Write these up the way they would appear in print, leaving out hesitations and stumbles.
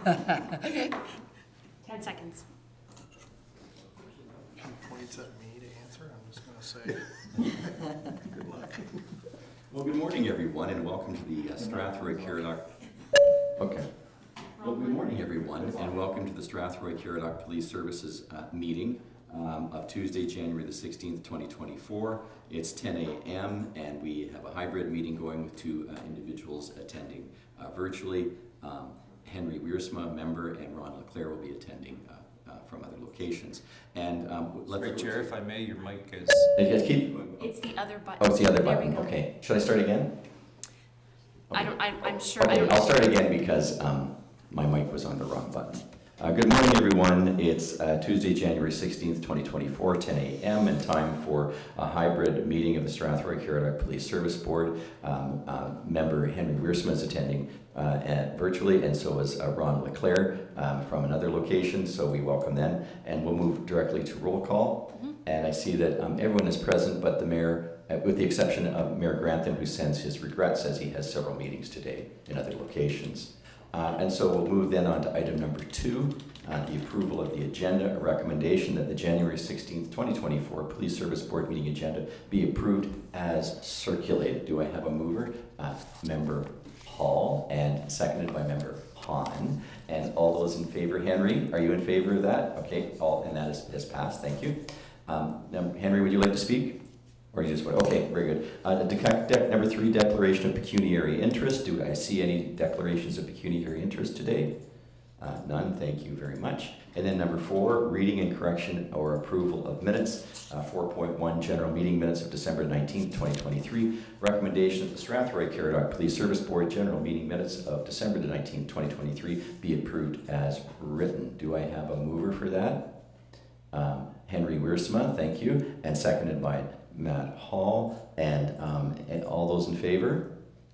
10 seconds. He points at me to answer. I'm just going to say, good luck. Well, good morning, everyone, and welcome to the Strathroy-Caradoc. Okay. Well, good morning, everyone, and welcome to the Strathroy-Caradoc Police Services meeting of Tuesday, January the 16th, 2024. It's 10 a.m. and we have a hybrid meeting going with two individuals attending virtually. Henry Wiersma, member, and Ron Leclerc will be attending from other locations. And Sorry, Chair, if I may, your mic is... It's the other button. Oh, it's the other There button. we go. Okay. Should I start again? Okay. I'm sure. Okay, I'll start again because my mic was on the wrong button. Good morning, everyone. It's Tuesday, January 16th, 2024, 10 a.m. and time for a hybrid meeting of the Strathroy-Caradoc Police Service Board. Member Henry Wiersma is attending virtually, and so is Ron Leclerc from another location, so we welcome them. And we'll move directly to roll call. Mm-hmm. And I see that everyone is present, but the mayor, with the exception of Mayor Grantham, who sends his regrets, says he has several meetings today in other locations. And so we'll move then on to item number 2, the approval of the agenda, a recommendation that the January 16th, 2024 Police Service Board meeting agenda be approved as circulated. Do I have a mover? Member Hall, and seconded by Member Hahn. And all those in favor, Henry, are you in favor of that? Okay, and that has passed, thank you. Henry, would you like to speak? Or you just went, okay, very good. Number 3, declaration of pecuniary interest. Do I see any declarations of pecuniary interest today? None, thank you very much. And then number 4, reading and correction or approval of minutes. 4.1, general meeting minutes of December 19th, 2023. Recommendation of the Strathroy-Caradoc Police Service Board general meeting minutes of December 19th, 2023 be approved as written. Do I have a mover for that? Henry Wiersma, thank you, and seconded by Matt Hall, and all those in favor?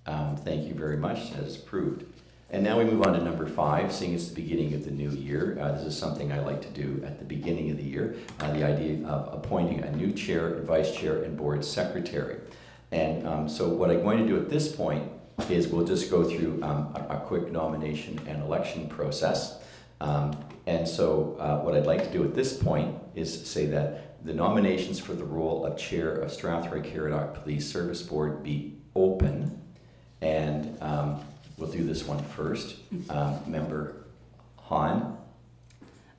Thank you very much, that is approved. And now we move on to number 5, seeing it's the beginning of the new year. This is something I like to do at the beginning of the year, the idea of appointing a new chair, vice chair, and board secretary. And so what I'm going to do at this point is we'll just go through a quick nomination and election process. And so what I'd like to do at this point is say that the nominations for the role of chair of Strathroy-Caradoc Police Service Board be open. And we'll do this one first. Member Hahn.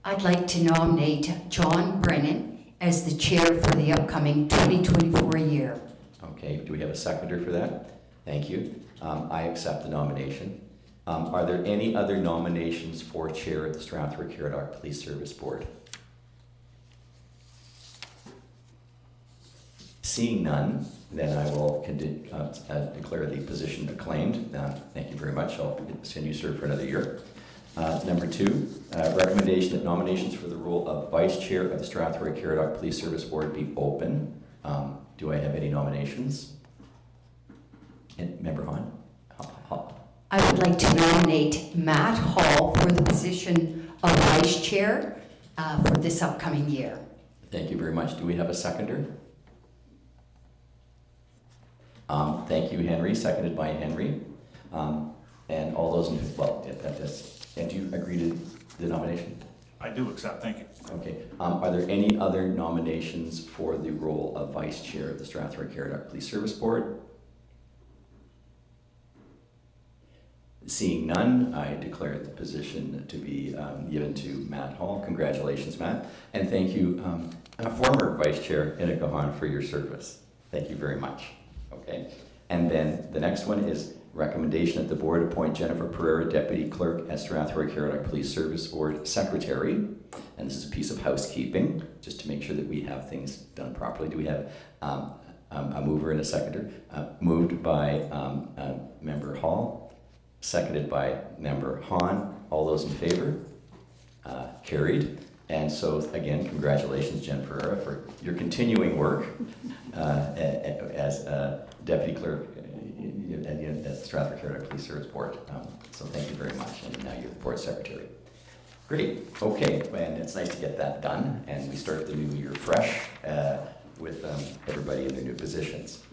I'd like to nominate John Brennan as the chair for the upcoming 2024 year. Okay, do we have a seconder for that? Thank you. I accept the nomination. Are there any other nominations for chair of the Strathroy-Caradoc Police Service Board? Seeing none, then I will declare the position acclaimed. Thank you very much. I'll send you serve for another year. Number 2, recommendation that nominations for the role of vice chair of the Strathroy-Caradoc Police Service Board be open. Do I have any nominations? And Member Hahn? I would like to nominate Matt Hall for the position of vice chair for this upcoming year. Thank you very much. Do we have a seconder? Thank you, Henry. Seconded by Henry. And all those in and do you agree to the nomination? I do accept, thank you. Okay. Are there any other nominations for the role of vice chair of the Strathroy-Caradoc Police Service Board? Seeing none, I declare the position to be given to Matt Hall. Congratulations, Matt. And thank you, former Vice Chair Inika Hahn, for your service. Thank you very much. Okay. And then the next one is recommendation that the board appoint Jennifer Pereira, Deputy Clerk at Strathroy-Caradoc Police Service Board Secretary. And this is a piece of housekeeping, just to make sure that we have things done properly. Do we have a mover and a seconder? Moved by Member Hall. Seconded by Member Hahn. All those in favor? Carried. And so, again, congratulations, Jen Pereira, for your continuing work as Deputy Clerk at the Strathroy-Caradoc Police Service Board. So thank you very much, and now you're the Board Secretary. Great. Okay, and it's nice to get that done, and we start the new year fresh with everybody in their new positions.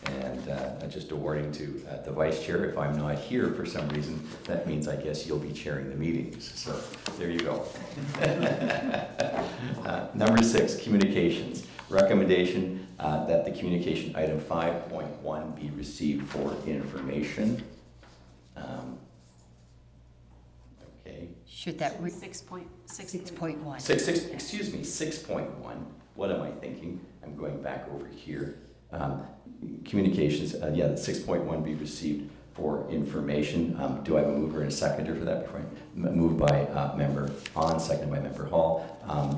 And just a warning to the vice chair, if I'm not here for some reason, that means I guess you'll be chairing the meetings. So there you go. Number 6, communications. Recommendation that the communication item 5.1 be received for information. Okay. Should that read 6.6. 6.1? 6.1. What am I thinking? I'm going back over here. Communications, yeah, 6.1 be received for information. Do I have a mover and a seconder for that? Moved by Member Hahn, seconded by Member Hall.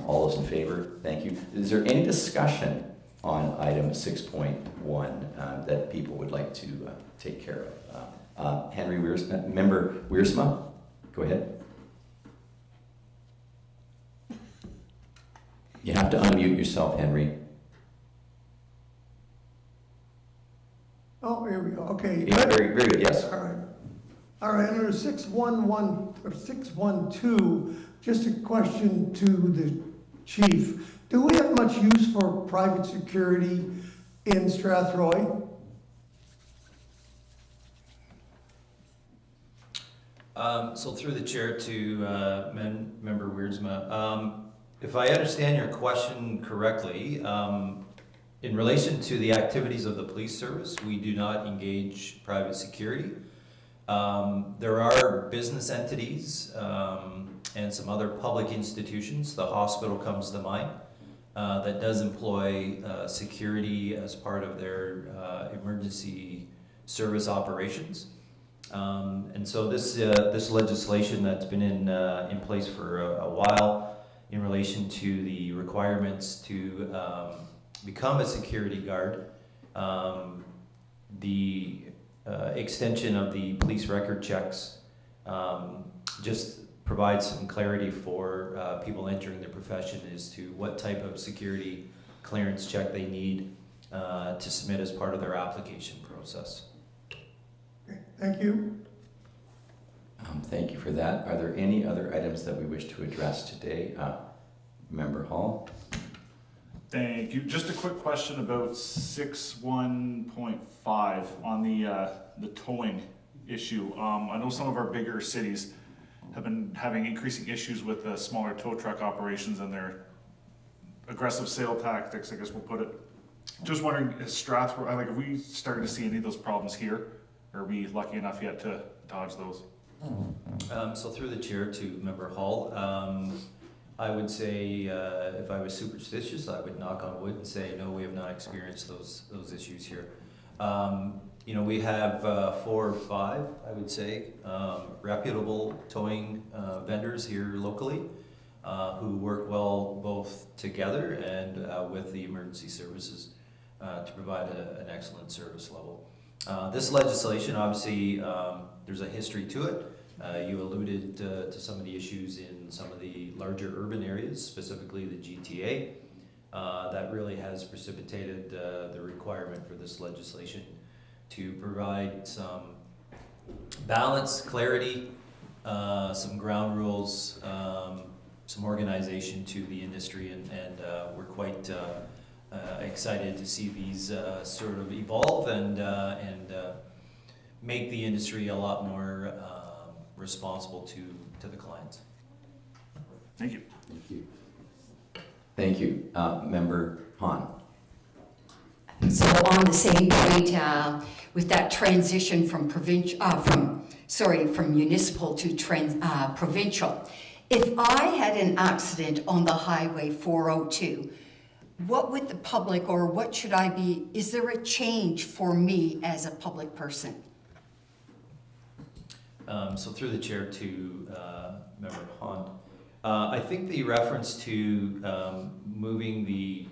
All those in favor? Thank you. Is there any discussion on item 6.1 that people would like to take care of? Henry Wiersma, Member Wiersma, go ahead. You have to unmute yourself, Henry. Oh, here we go, okay. Yeah, very good, yes. All right, under 611, or 612, just a question to the chief. Do we have much use for private security in Strathroy? So through the chair to Member Wiersma, if I understand your question correctly, in relation to the activities of the police service, we do not engage private security. There are business entities and some other public institutions, the hospital comes to mind, that does employ security as part of their emergency service operations. And so this legislation that's been in place for a while in relation to the requirements to become a security guard, the extension of the police record checks just provides some clarity for people entering the profession as to what type of security clearance check they need to submit as part of their application process. Okay, thank you. Thank you for that. Are there any other items that we wish to address today? Member Hall? Thank you. Just a quick question about 6.1.5 on the towing issue. I know some of our bigger cities have been having increasing issues with the smaller tow truck operations and their aggressive sale tactics, I guess we'll put it. Just wondering, is Strathroy, like, have we started to see any of those problems here? Or are we lucky enough yet to dodge those? So through the chair to Member Hall, I would say if I was superstitious, I would knock on wood and say no, we have not experienced those issues here. You know, we have 4 or 5, I would say, reputable towing vendors here locally who work well both together and with the emergency services to provide an excellent service level. This legislation, obviously, there's a history to it. You alluded to some of the issues in some of the larger urban areas, specifically the GTA. That really has precipitated the requirement for this legislation to provide some balance, clarity, some ground rules, some organization to the industry, and we're quite excited to see these sort of evolve and make the industry a lot more responsible to the clients. Thank you. Thank you. Thank you. Member Hahn. So on the same point, with that transition from municipal to provincial, if I had an accident on the highway 402, what would the public, or what should I be, is there a change for me as a public person? So through the chair to Member Hahn, I think the reference to moving the,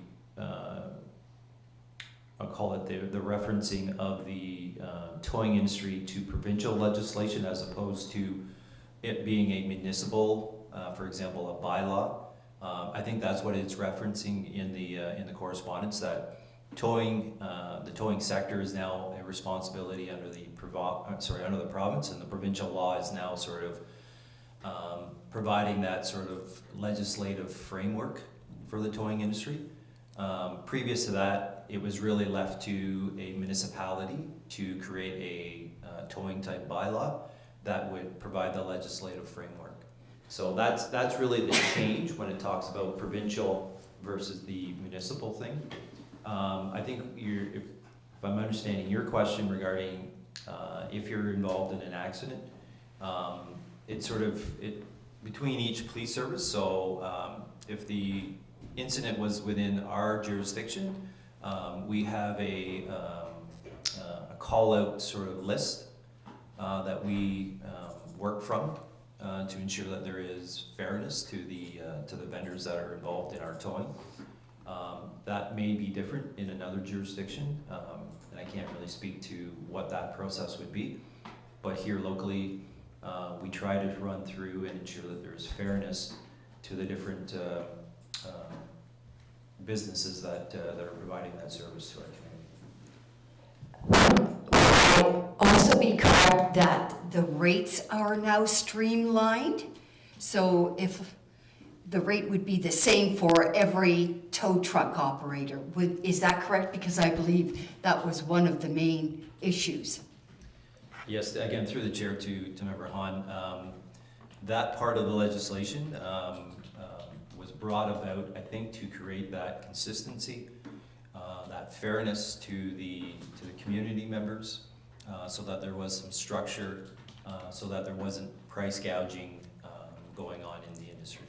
I'll call it the referencing of the towing industry to provincial legislation as opposed to it being a municipal, for example, a bylaw. I think that's what it's referencing in the correspondence, that towing, the towing sector is now a responsibility under the province, and the provincial law is now sort of providing that sort of legislative framework for the towing industry. Previous to that, it was really left to a municipality to create a towing type bylaw that would provide the legislative framework. So that's really the change when it talks about provincial versus the municipal thing. I think if I'm understanding your question regarding if you're involved in an accident, it's sort of between each police service. So if the incident was within our jurisdiction, we have a call-out sort of list that we work from to ensure that there is fairness to the vendors that are involved in our towing. That may be different in another jurisdiction, and I can't really speak to what that process would be. But here locally, we try to run through and ensure that there is fairness to the different businesses that are providing that service to our community. Also be correct that the rates are now streamlined, so if the rate would be the same for every tow truck operator, is that correct? Because I believe that was one of the main issues. Yes, again, through the chair to Member Hahn, that part of the legislation was brought about, I think, to create that consistency, that fairness to the community members, so that there was some structure, so that there wasn't price gouging going on in the industry.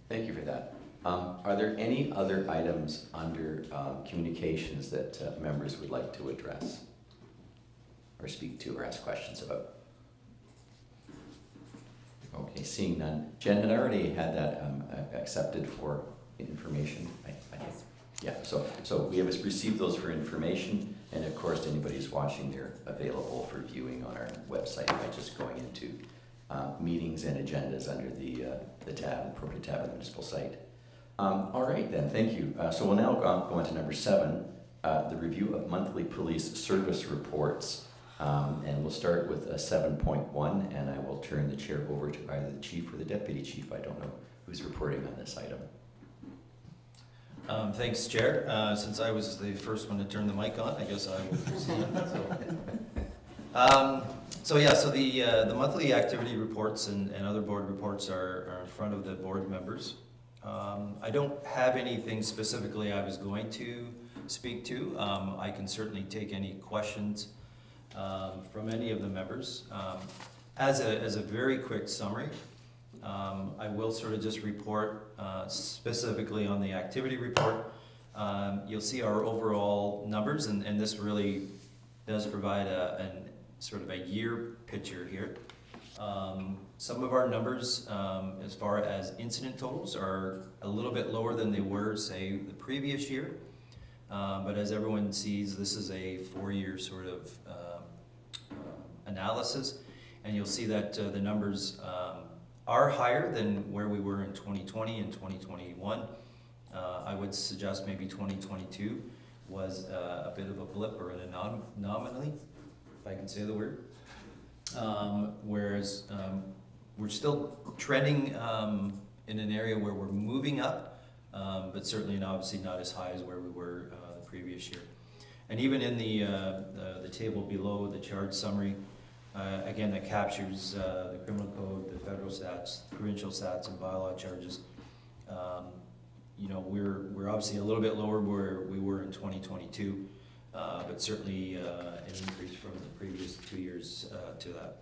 Thank you for that. Are there any other items under communications that members would like to address or speak to or ask questions about? Okay, seeing none. Jen, had I already had that accepted for information? I think. Yeah, so we have received those for information, and of course anybody who's watching, they're available for viewing on our website by just going into meetings and agendas under the appropriate tab on the municipal site. All right then, thank you. So we'll now go on to number 7, the review of monthly police service reports. And we'll start with 7.1, and I will turn the chair over to either the chief or the deputy chief. I don't know who's reporting on this item. Thanks, Chair. Since I was the first one to turn the mic on, I guess I will proceed. So the monthly activity reports and other board reports are in front of the board members. I don't have anything specifically I was going to speak to. I can certainly take any questions from any of the members. As a very quick summary, I will sort of just report specifically on the activity report. You'll see our overall numbers, and this really does provide a sort of a year picture here. Some of our numbers, as far as incident totals, are a little bit lower than they were, say, the previous year. But as everyone sees, this is a 4-year sort of analysis, and you'll see that the numbers are higher than where we were in 2020 and 2021. I would suggest maybe 2022 was a bit of a blip or an anomaly, if I can say the word. Whereas we're still trending in an area where we're moving up, but certainly and obviously not as high as where we were the previous year. And even in the table below, the charge summary, again, that captures the criminal code, the federal stats, provincial stats, and bylaw charges. We're obviously a little bit lower where we were in 2022, but certainly an increase from the previous 2 years to that.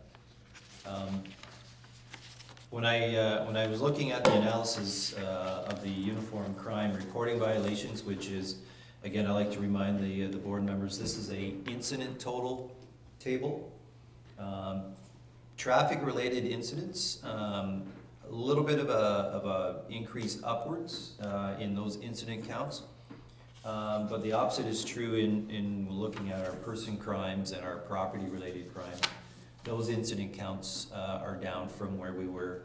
When I was looking at the analysis of the uniform crime reporting violations, which is, again, I like to remind the board members, this is a incident total table. Traffic-related incidents, a little bit of a increase upwards in those incident counts, but the opposite is true in looking at our person crimes and our property-related crimes. Those incident counts are down from where we were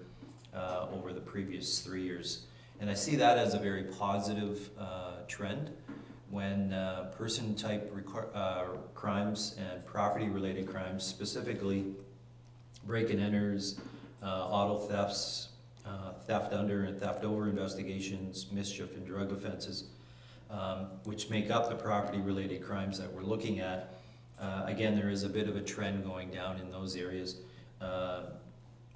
over the previous 3 years, and I see that as a very positive trend. When person-type crimes and property-related crimes, specifically break-and-enters, auto thefts, theft under and theft over investigations, mischief and drug offenses, which make up the property-related crimes that we're looking at. Again, there is a bit of a trend going down in those areas.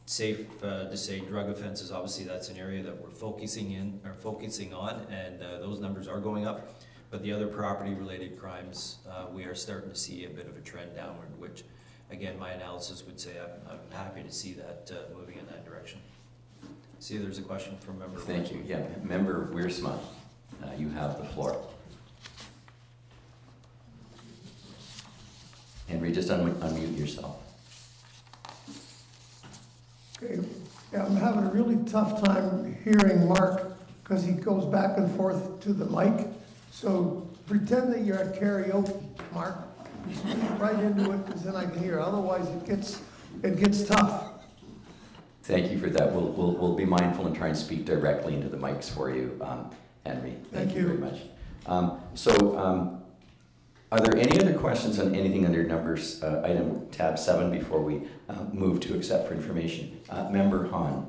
Safe to say drug offenses, obviously that's an area that we're focusing on, and those numbers are going up. But the other property-related crimes, we are starting to see a bit of a trend downward, which, again, my analysis would say I'm happy to see that moving in that direction. See, there's a question from Member. Thank you. Yeah, Member Wiersma, you have the floor. Henry, just unmute yourself. Okay, yeah, I'm having a really tough time hearing Mark because he goes back and forth to the mic. So pretend that you're at karaoke, Mark. Speak right into it because then I can hear. Otherwise, it gets tough. Thank you for that. We'll be mindful and try and speak directly into the mics for you, Henry. Thank you very much. Are there any other questions on anything under numbers, item tab 7 before we move to accept for information? Member Hahn.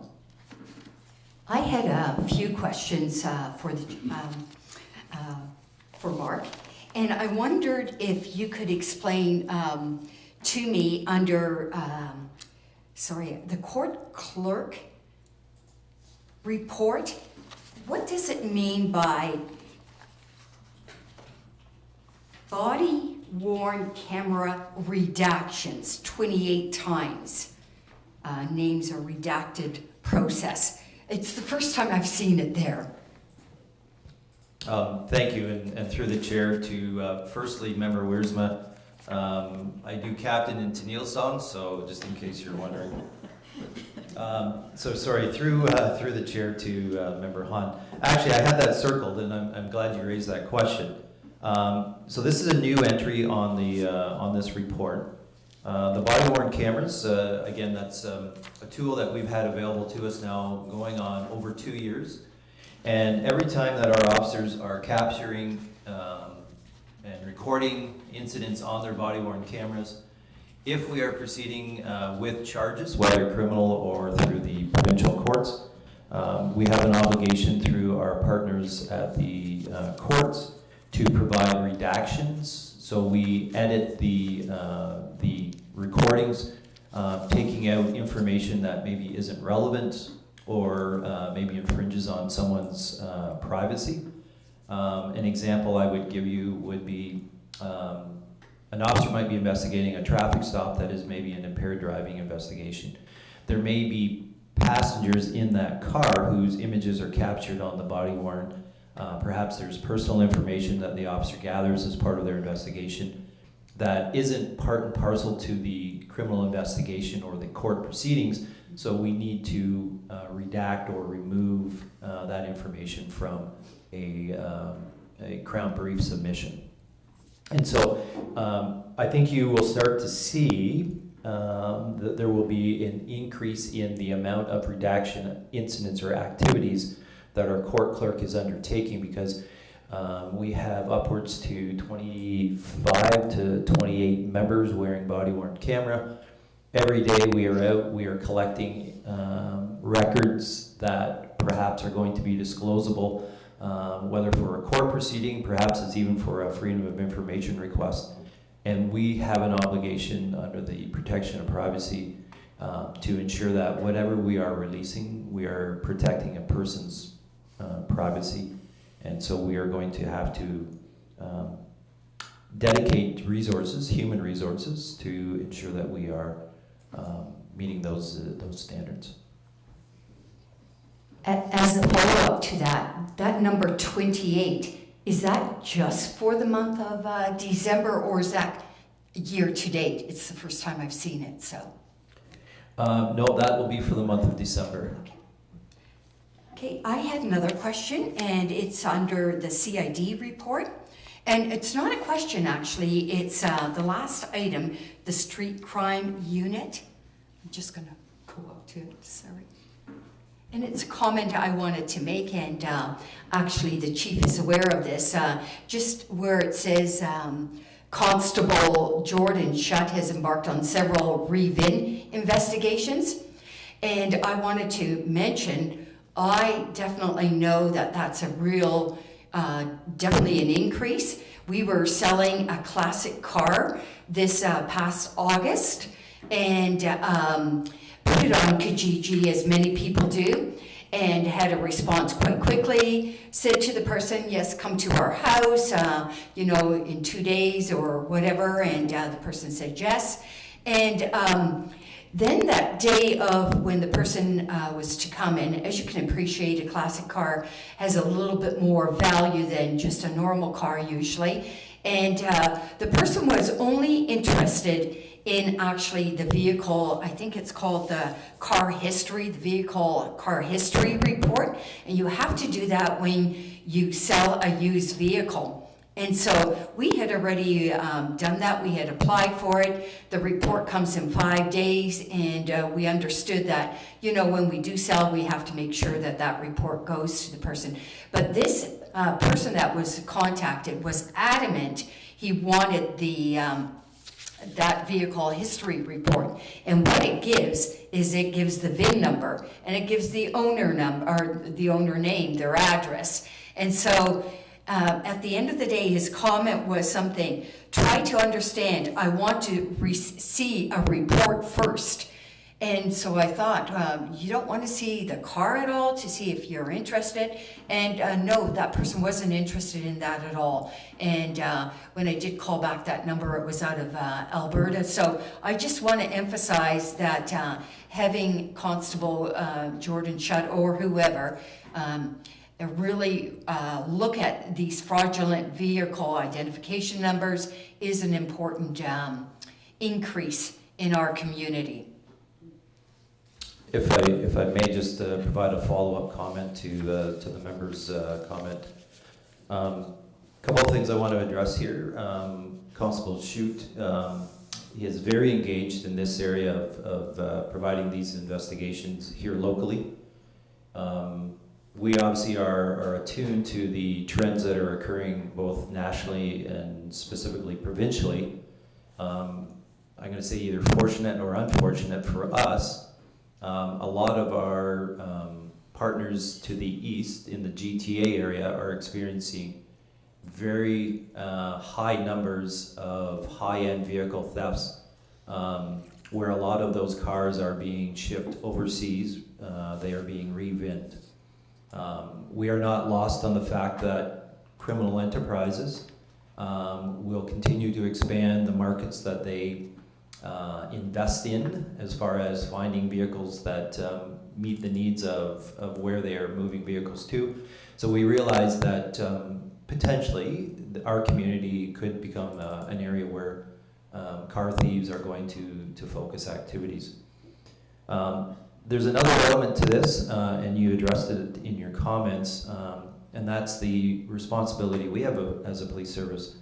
I had a few questions for Mark, and I wondered if you could explain to me under, the court clerk report, what does it mean by body-worn camera redactions 28 times? Names are redacted process. It's the first time I've seen it there. Thank you, and through the chair to firstly, Member Wiersma, I do captain in Tennille songs, so just in case you're wondering. So sorry, through the chair to Member Hahn. Actually, I had that circled, and I'm glad you raised that question. So this is a new entry on the on this report. The body-worn cameras, again, that's a tool that we've had available to us now going on over 2 years. And every time that our officers are capturing and recording incidents on their body-worn cameras, if we are proceeding with charges, whether criminal or through the provincial courts, we have an obligation through our partners at the courts to provide redactions. So we edit the recordings, taking out information that maybe isn't relevant or maybe infringes on someone's privacy. An example I would give you would be an officer might be investigating a traffic stop that is maybe an impaired driving investigation. There may be passengers in that car whose images are captured on the body-worn. Perhaps there's personal information that the officer gathers as part of their investigation that isn't part and parcel to the criminal investigation or the court proceedings, so we need to redact or remove that information from a Crown brief submission. And so I think you will start to see that there will be an increase in the amount of redaction incidents or activities that our court clerk is undertaking, because we have upwards to 25 to 28 members wearing body-worn camera. Every day we are out, we are collecting records that perhaps are going to be disclosable, whether for a court proceeding, perhaps it's even for a freedom of information request. And we have an obligation under the protection of privacy to ensure that whatever we are releasing, we are protecting a person's privacy. And so we are going to have to dedicate resources, human resources, to ensure that we are meeting those standards. As a follow-up to that number 28, is that just for the month of December, or is that year to date? It's the first time I've seen it, so. No, that will be for the month of December. Okay, I had another question, and it's under the CID report. And it's not a question, actually. It's the last item, the street crime unit. I'm just going to go up to it, sorry. And it's a comment I wanted to make, and actually the chief is aware of this. Just where it says Constable Jordan Shutt has embarked on several REVIN investigations. And I wanted to mention, I definitely know that that's a real, definitely an increase. We were selling a classic car this past August and put it on Kijiji, as many people do, and had a response quite quickly. Said to the person, yes, come to our house, in 2 days or whatever, and the person said yes. And then that day of when the person was to come in, as you can appreciate, a classic car has a little bit more value than just a normal car usually. And the person was only interested in actually the vehicle, I think it's called the car history, the vehicle car history report. And you have to do that when you sell a used vehicle. And so we had already done that. We had applied for it. The report comes in 5 days, and we understood that, when we do sell, we have to make sure that that report goes to the person. But this person that was contacted was adamant he wanted that vehicle history report. And what it gives is it gives the VIN number, and it gives the owner number, or the owner name, their address. And so at the end of the day, his comment was something, try to understand, I want to see a report first. And so I thought, you don't want to see the car at all to see if you're interested? And no, that person wasn't interested in that at all. And when I did call back that number, it was out of Alberta. So I just want to emphasize that having Constable Jordan Shutt or whoever really look at these fraudulent vehicle identification numbers is an important increase in our community. If I may just provide a follow-up comment to the member's comment. Couple of things I want to address here. Constable Shute, he is very engaged in this area of providing these investigations here locally. We obviously are attuned to the trends that are occurring both nationally and specifically provincially. I'm going to say either fortunate or unfortunate for us. A lot of our partners to the east in the GTA area are experiencing very high numbers of high-end vehicle thefts, where a lot of those cars are being shipped overseas. They are being revinned. We are not lost on the fact that criminal enterprises will continue to expand the markets that they invest in as far as finding vehicles that meet the needs of where they are moving vehicles to. So we realize that potentially our community could become an area where car thieves are going to focus activities. There's another element to this, and you addressed it in your comments, and that's the responsibility we have as a police service,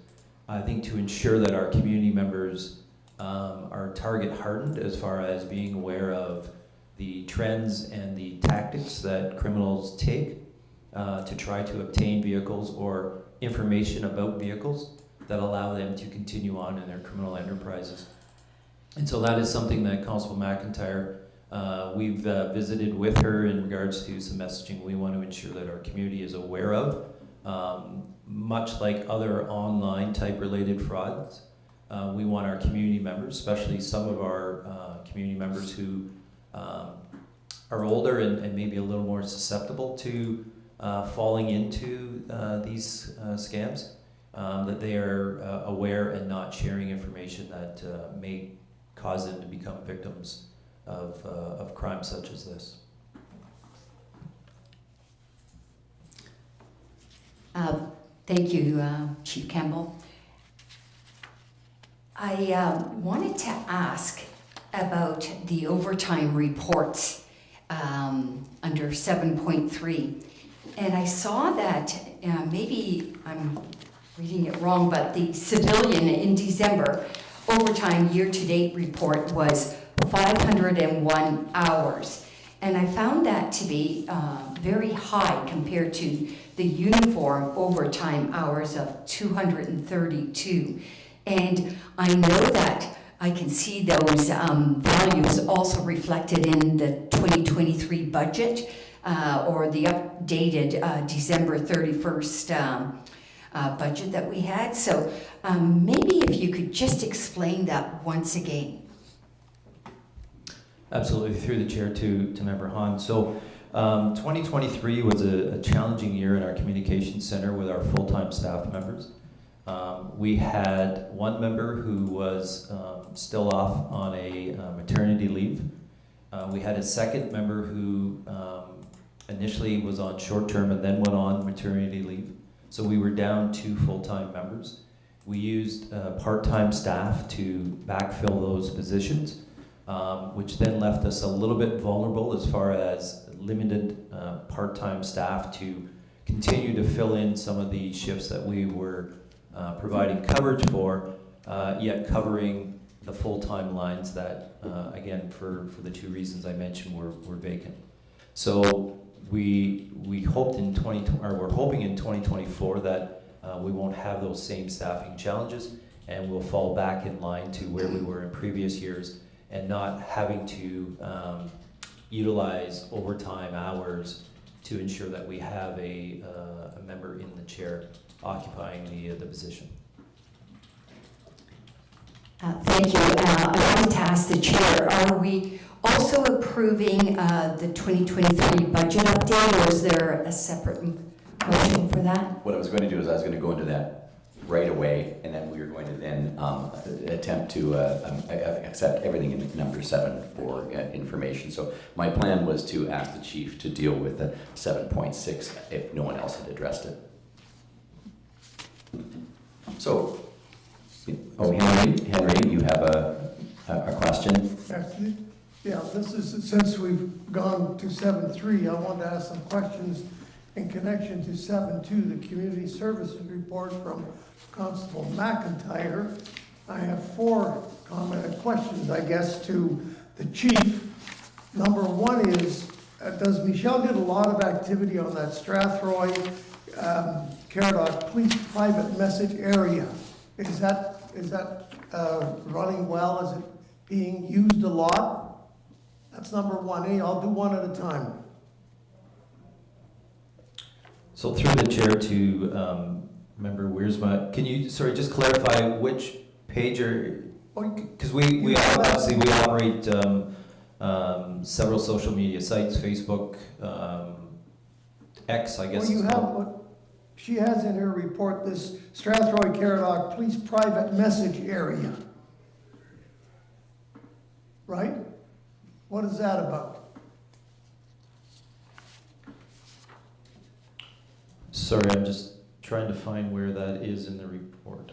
I think, to ensure that our community members are target hardened as far as being aware of the trends and the tactics that criminals take to try to obtain vehicles or information about vehicles that allow them to continue on in their criminal enterprises. And so that is something that Constable McIntyre, we've visited with her in regards to some messaging we want to ensure that our community is aware of. Much like other online type related frauds, we want our community members, especially some of our community members who are older and maybe a little more susceptible to falling into these scams, that they are aware and not sharing information that may cause them to become victims of crimes such as this. Thank you, Chief Campbell. I wanted to ask about the overtime reports under 7.3. And I saw that, maybe I'm reading it wrong, but the civilian in December overtime year-to-date report was 501 hours. And I found that to be very high compared to the uniform overtime hours of 232. And I know that I can see those values also reflected in the 2023 budget or the updated December 31st budget that we had. So maybe if you could just explain that once again. Absolutely, through the chair to Member Hahn. So 2023 was a challenging year in our communications center with our full-time staff members. We had one member who was still off on a maternity leave. We had a second member who initially was on short-term and then went on maternity leave. So we were down 2 full-time members. We used part-time staff to backfill those positions, which then left us a little bit vulnerable as far as limited part-time staff to continue to fill in some of the shifts that we were providing coverage for, yet covering the full-time lines that, again, for the 2 reasons I mentioned, were vacant. So we hoped in we're hoping in 2024 that we won't have those same staffing challenges, and we'll fall back in line to where we were in previous years, and not having to utilize overtime hours to ensure that we have a member in the chair occupying the position. Thank you. I wanted to ask the chair, are we also approving the 2023 budget update, or is there a separate motion for that? What I was going to do is I was going to go into that right away, and then we were going to then attempt to accept everything in number 7 for information. So my plan was to ask the chief to deal with the 7.6 if no one else had addressed it. So, Henry, you have a question? Actually, yeah, this is, since we've gone to 7.3, I want to ask some questions in connection to 7.2, the community services report from Constable McIntyre. I have 4 questions, I guess, to the chief. Number 1 is, does Michelle get a lot of activity on that Strathroy-Caradoc police private message area? Is that running well? Is it being used a lot? That's number 1A. I'll do one at a time. So through the chair to Member Wiersma, can you, just clarify which page because we obviously we operate several social media sites, Facebook, X, I guess. Well, you have what she has in her report, this Strathroy-Caradoc police private message area. Right? What is that about? Sorry, I'm just trying to find where that is in the report.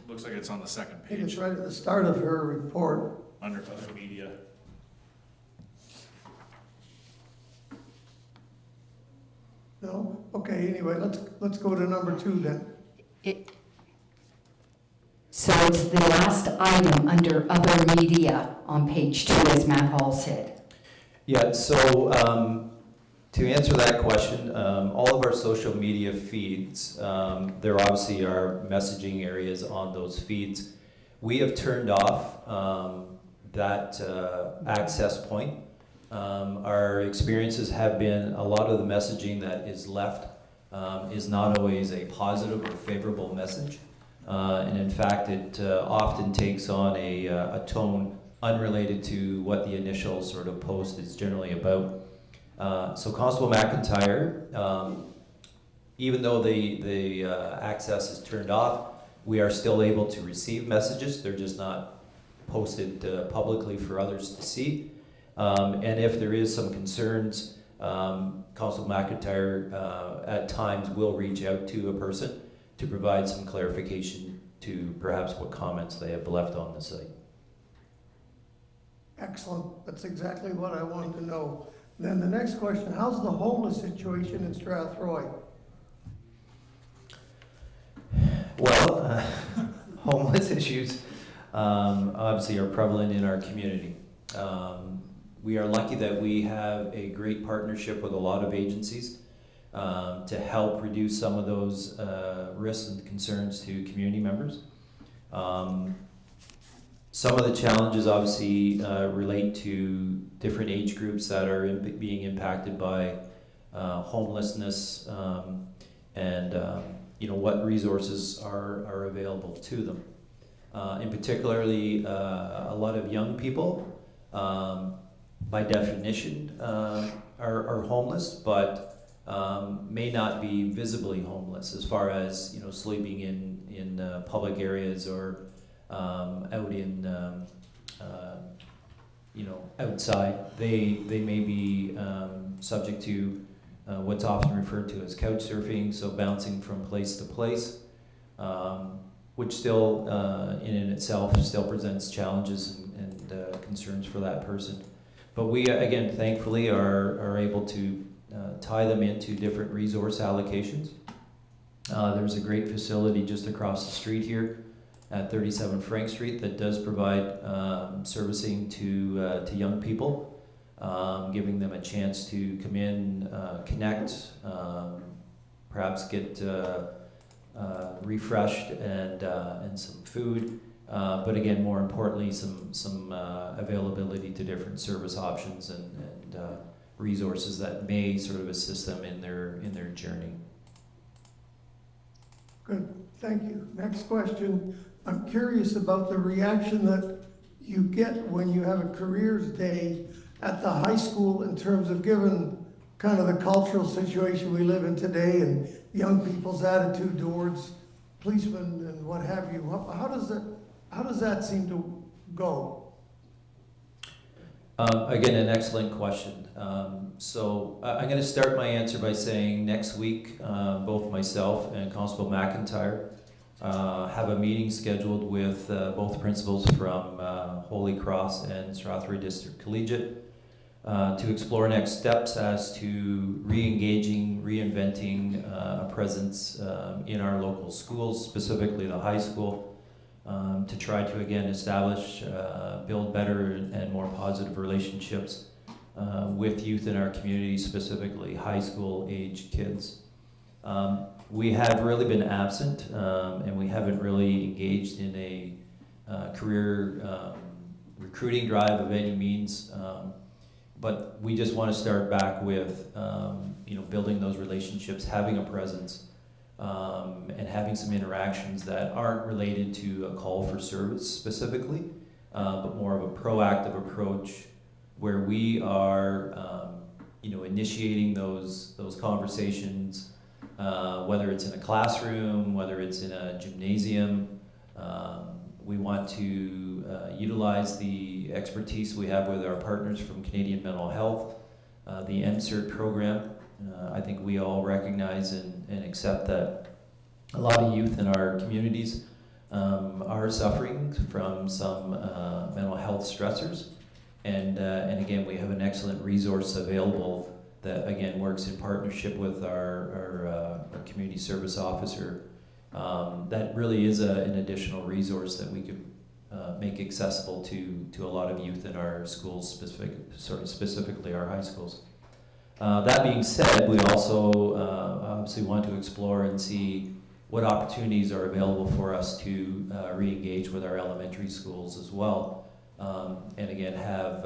Looks like it's on the second I think it's page, right at the start of her report. under other media. No? Okay, anyway, let's go to number 2 then. So it's the last item under other media on page 2, as Matt Hall said. Yeah, so to answer that question, all of our social media feeds, there obviously are messaging areas on those feeds. We have turned off that access point. Our experiences have been a lot of the messaging that is left is not always a positive or favorable message. And in fact, it often takes on a tone unrelated to what the initial sort of post is generally about. So Constable McIntyre, even though the access is turned off, we are still able to receive messages. They're just not posted publicly for others to see. And if there is some concerns, Constable McIntyre at times will reach out to a person to provide some clarification to perhaps what comments they have left on the site. Excellent. That's exactly what I wanted to know. Then the next question, how's the homeless situation in Strathroy? Well, homeless issues obviously are prevalent in our community. We are lucky that we have a great partnership with a lot of agencies to help reduce some of those risks and concerns to community members. Some of the challenges obviously relate to different age groups that are being impacted by homelessness, and what resources are available to them. In particularly, a lot of young people, by definition, are homeless, but may not be visibly homeless as far as sleeping in public areas or out in outside. They may be subject to what's often referred to as couch surfing, so bouncing from place to place, which still in itself still presents challenges and concerns for that person. But we again thankfully are able to tie them into different resource allocations. There's a great facility just across the street here at 37 Frank Street that does provide servicing to young people, giving them a chance to come in, connect, perhaps get refreshed and some food, but again, more importantly, some availability to different service options and resources that may sort of assist them in their journey. Good, thank you. Next question. I'm curious about the reaction that you get when you have a careers day at the high school in terms of given kind of the cultural situation we live in today and young people's attitude towards policemen and what have you. How does that seem to go? Again, an excellent question. So I'm going to start my answer by saying next week, both myself and Constable McIntyre have a meeting scheduled with both principals from Holy Cross and Strathroy District Collegiate to explore next steps as to re-engaging, reinventing a presence in our local schools, specifically the high school, to try to again establish, build better and more positive relationships with youth in our community, specifically high school aged kids. We have really been absent and we haven't really engaged in a career recruiting drive of any means, but we just want to start back with building those relationships, having a presence, and having some interactions that aren't related to a call for service specifically, but more of a proactive approach where we are initiating those conversations, whether it's in a classroom, whether it's in a gymnasium. We want to utilize the expertise we have with our partners from Canadian Mental Health, the MCERT program. I think we all recognize and accept that a lot of youth in our communities are suffering from some mental health stressors. And again, we have an excellent resource available that again works in partnership with our community service officer. That really is an additional resource that we could make accessible to a lot of youth in our schools, specifically our high schools. That being said, we also obviously want to explore and see what opportunities are available for us to re-engage with our elementary schools as well. And again, have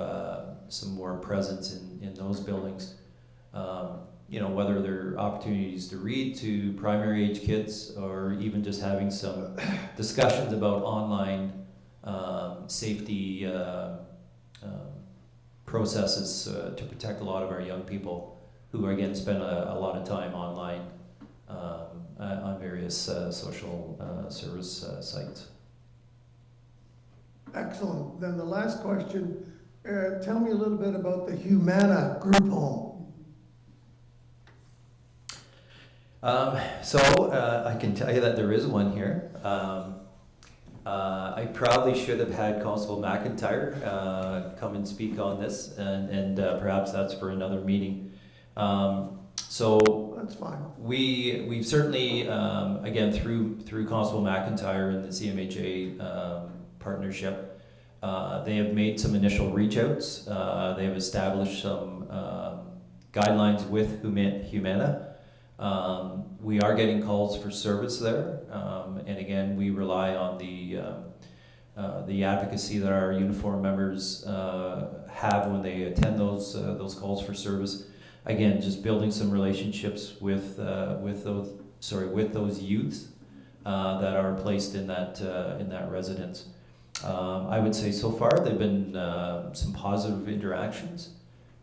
some more presence in those buildings. Whether there are opportunities to read to primary age kids or even just having some discussions about online safety processes to protect a lot of our young people who again spend a lot of time online on various social service sites. Excellent. Then the last question, tell me a little bit about the Humana group home. I can tell you that there is one here. I probably should have had Constable McIntyre come and speak on this, and perhaps that's for another meeting. That's fine. We've certainly, again, through Constable McIntyre and the CMHA partnership, they have made some initial reach outs. They have established some guidelines with Humana. We are getting calls for service there, and again, we rely on the the advocacy that our uniformed members have when they attend those calls for service. Again, just building some relationships with those youths that are placed in that residence. I would say so far there've been some positive interactions,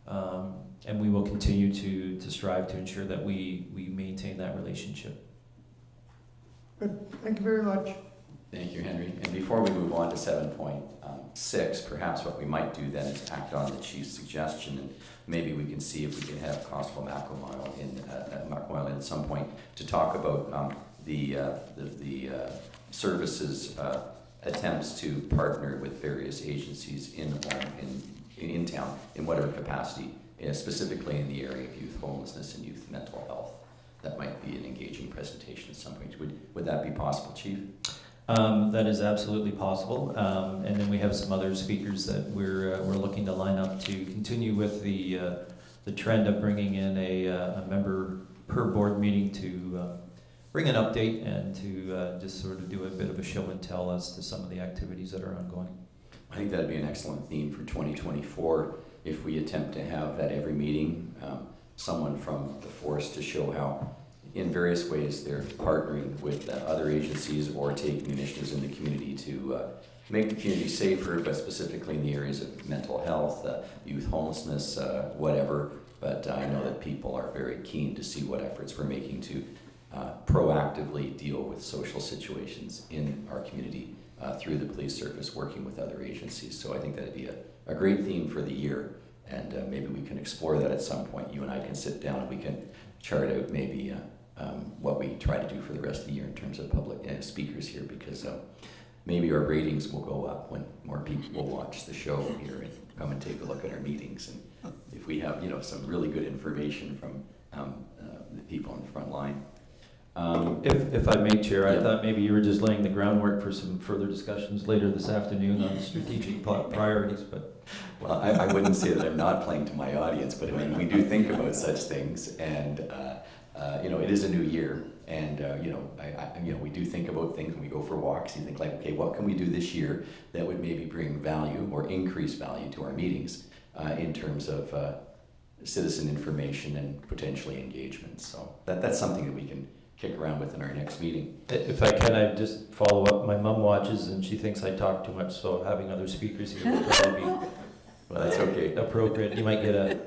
and we will continue to strive to ensure that we maintain that relationship. Good, thank you very much. Thank you, Henry. And before we move on to 7.6, perhaps what we might do then is act on the chief's suggestion, and maybe we can see if we can have Constable McElmile in at some point to talk about the services attempts to partner with various agencies in town in whatever capacity, specifically in the area of youth homelessness and youth mental health. That might be an engaging presentation at some point. Would that be possible, Chief? That is absolutely possible, and then we have some other speakers that we're looking to line up to continue with the trend of bringing in a member per board meeting to bring an update and to just sort of do a bit of a show and tell as to some of the activities that are ongoing. I think that'd be an excellent theme for 2024 if we attempt to have at every meeting someone from the force to show how in various ways they're partnering with other agencies or taking initiatives in the community to make the community safer, but specifically in the areas of mental health, youth homelessness, whatever. But I know that people are very keen to see what efforts we're making to proactively deal with social situations in our community through the police service, working with other agencies. So I think that'd be a great theme for the year, and maybe we can explore that at some point. You and I can sit down and we can chart out maybe what we try to do for the rest of the year in terms of public speakers here, because maybe our ratings will go up when more people will watch the show here and come and take a look at our meetings. And if we have, some really good information from the people on the front line. If I may, Chair, Yeah. I thought maybe you were just laying the groundwork for some further discussions later this afternoon on strategic priorities, but... Well, I wouldn't say that I'm not playing to my audience, but I mean, we do think about such things, and it is a new year, and we do think about things when we go for walks. You think like, okay, what can we do this year that would maybe bring value or increase value to our meetings in terms of citizen information and potentially engagement. So that's something that we can kick around with in our next meeting. If I can, I just follow up. My mom watches and she thinks I talk too much, so having other speakers here would probably be Well, that's okay. appropriate. You might get a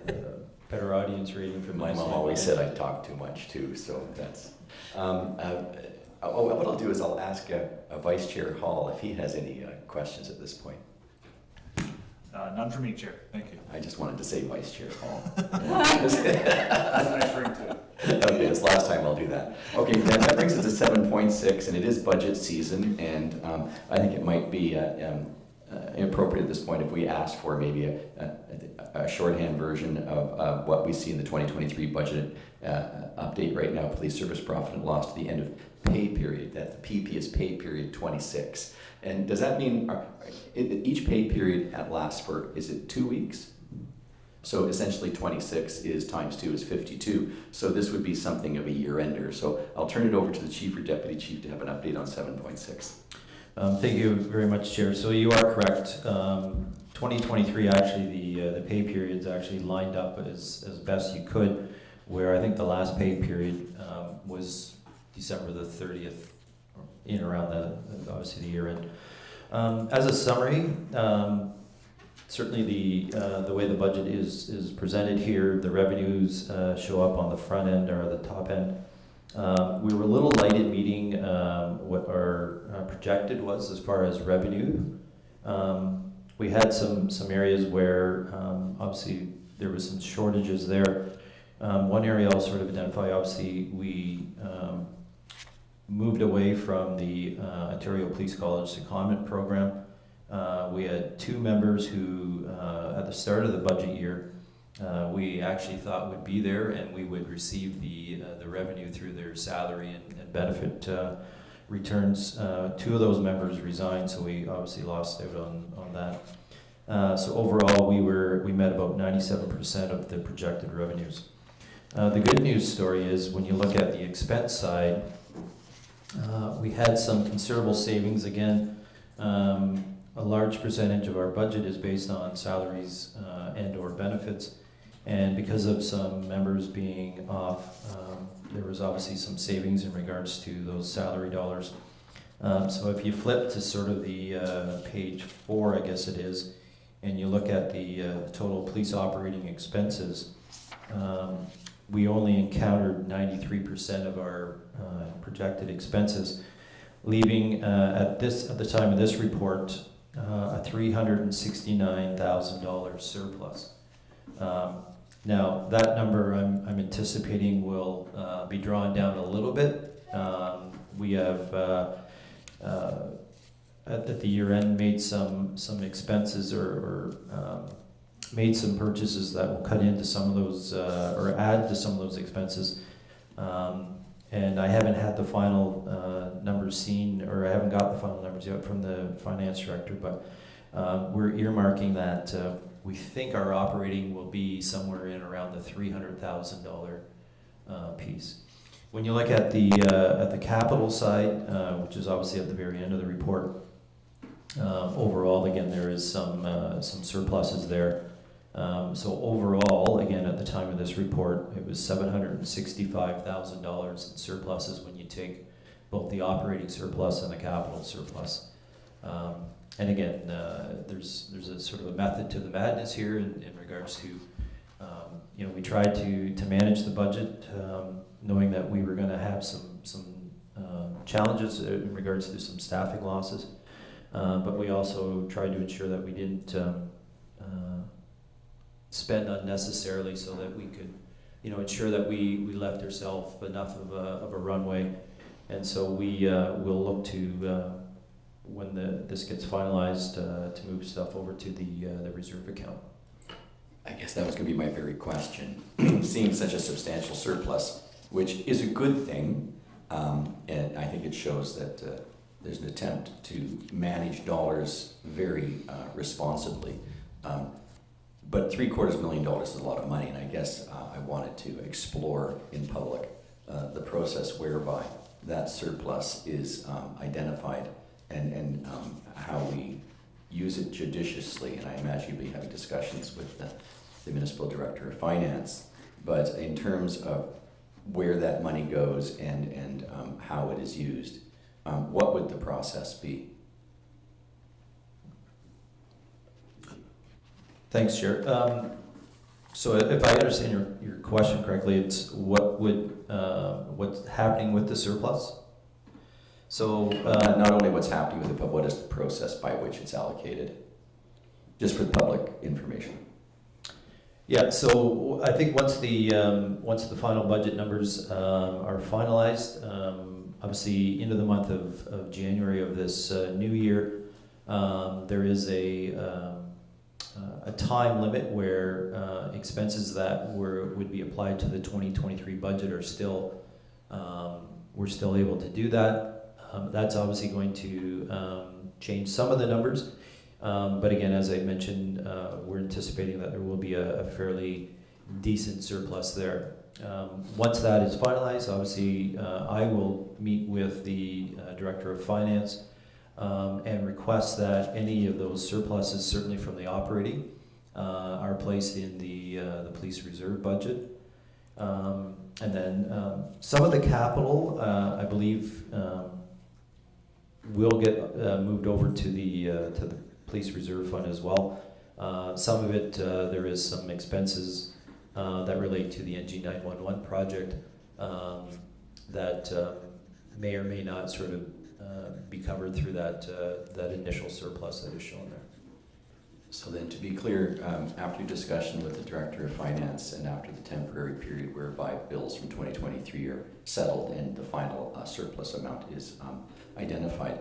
better audience rating from My mom always said I talk too much too, so that's... what I'll do is I'll ask Vice Chair Hall if he has any questions at this point. None for me, Chair. Thank you. I just wanted to say Vice Chair Hall. That's a nice ring to it. Okay, this last time I'll do that. Okay, then that brings us to 7.6, and it is budget season, and I think it might be inappropriate at this point if we ask for maybe a shorthand version of what we see in the 2023 budget update right now, police service profit and loss to the end of pay period, that the PP is pay period 26. And does that mean each pay period lasts for, is it 2 weeks? So essentially 26 is times 2 is 52. So this would be something of a year-ender. So I'll turn it over to the Chief or Deputy Chief to have an update on 7.6. Thank you very much, Chair. So you are correct. 2023, actually, the pay periods actually lined up as best you could, where I think the last pay period was December the 30th, in around obviously the year end. As a summary, certainly the way the budget is presented here, the revenues show up on the front end or the top end. We were a little light at meeting what our projected was as far as revenue. We had some areas where obviously there was some shortages there. One area I'll sort of identify, obviously we moved away from the Ontario Police College secondment program. We had 2 members who, at the start of the budget year, we actually thought would be there and we would receive the revenue through their salary and benefit returns. 2 of those members resigned, so we obviously lost out on that. So overall, we met about 97% of the projected revenues. The good news story is when you look at the expense side, we had some considerable savings again. a large percentage of our budget is based on salaries and/or benefits. And because of some members being off, there was obviously some savings in regards to those salary dollars. So if you flip to sort of the page 4, I guess it is, and you look at the total police operating expenses, we only encountered 93% of our projected expenses, leaving at the time of this report a $369,000 surplus. Now that number I'm anticipating will be drawn down a little bit. We have at the year end made some expenses or made some purchases that will cut into some of those or add to some of those expenses. And I haven't had the final numbers seen, or I haven't got the final numbers yet from the finance director, but we're earmarking that we think our operating will be somewhere in around the $300,000 piece. When you look at the capital side, which is obviously at the very end of the report, overall, again, there is some surpluses there. So overall, again, at the time of this report, it was $765,000 in surpluses when you take both the operating surplus and the capital surplus. And again, there's a sort of a method to the madness here in regards to, we tried to manage the budget, knowing that we were going to have some challenges in regards to some staffing losses, but we also tried to ensure that we didn't spend unnecessarily, so that we could, ensure that we left ourselves enough of a runway. And so we will look to, when this gets finalized, to move stuff over to the reserve account. I guess that was going to be my very question. Seeing such a substantial surplus, which is a good thing, and I think it shows that there's an attempt to manage dollars very responsibly. But $750,000 is a lot of money, and I guess I wanted to explore in public the process whereby that surplus is identified and how we use it judiciously. And I imagine you'll be having discussions with the Municipal Director of Finance. But in terms of where that money goes and how it is used, what would the process be? Thanks, Chair. So if I understand your question correctly, it's what's happening with the surplus? So Not only what's happening with it, but what is the process by which it's allocated? Just for public information. Yeah, so I think once the final budget numbers are finalized, obviously into the month of January of this new year, there is a time limit where expenses that would be applied to the 2023 budget are still, we're still able to do that. That's obviously going to change some of the numbers, but again, as I mentioned, we're anticipating that there will be a fairly decent surplus there. Once that is finalized, obviously I will meet with the Director of Finance and request that any of those surpluses, certainly from the operating, are placed in the police reserve budget. And then some of the capital, I believe, will get moved over to the police reserve fund as well. Some of it, there is some expenses that relate to the NG 911 project that may or may not sort of be covered through that initial surplus that is shown there. So then, to be clear, after discussion with the Director of Finance and after the temporary period whereby bills from 2023 are settled and the final surplus amount is identified,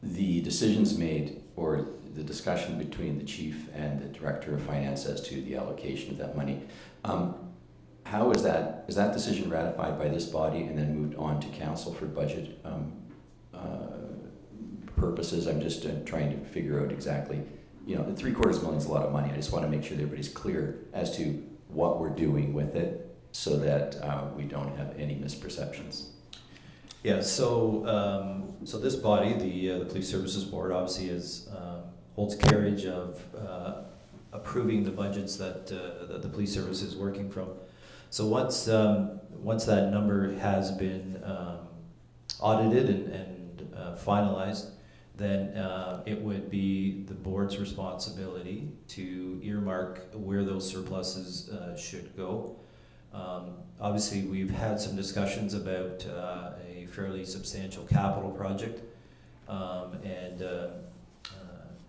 the decisions made or the discussion between the Chief and the Director of Finance as to the allocation of that money, how is that decision ratified by this body and then moved on to Council for budget purposes? I'm just trying to figure out exactly, the $750,000 is a lot of money. I just want to make sure that everybody's clear as to what we're doing with it so that we don't have any misperceptions. Yeah, so this body, the Police Services Board, obviously holds carriage of approving the budgets that the police service is working from. So once that number has been audited and finalized, then it would be the board's responsibility to earmark where those surpluses should go. Obviously, we've had some discussions about a fairly substantial capital project, and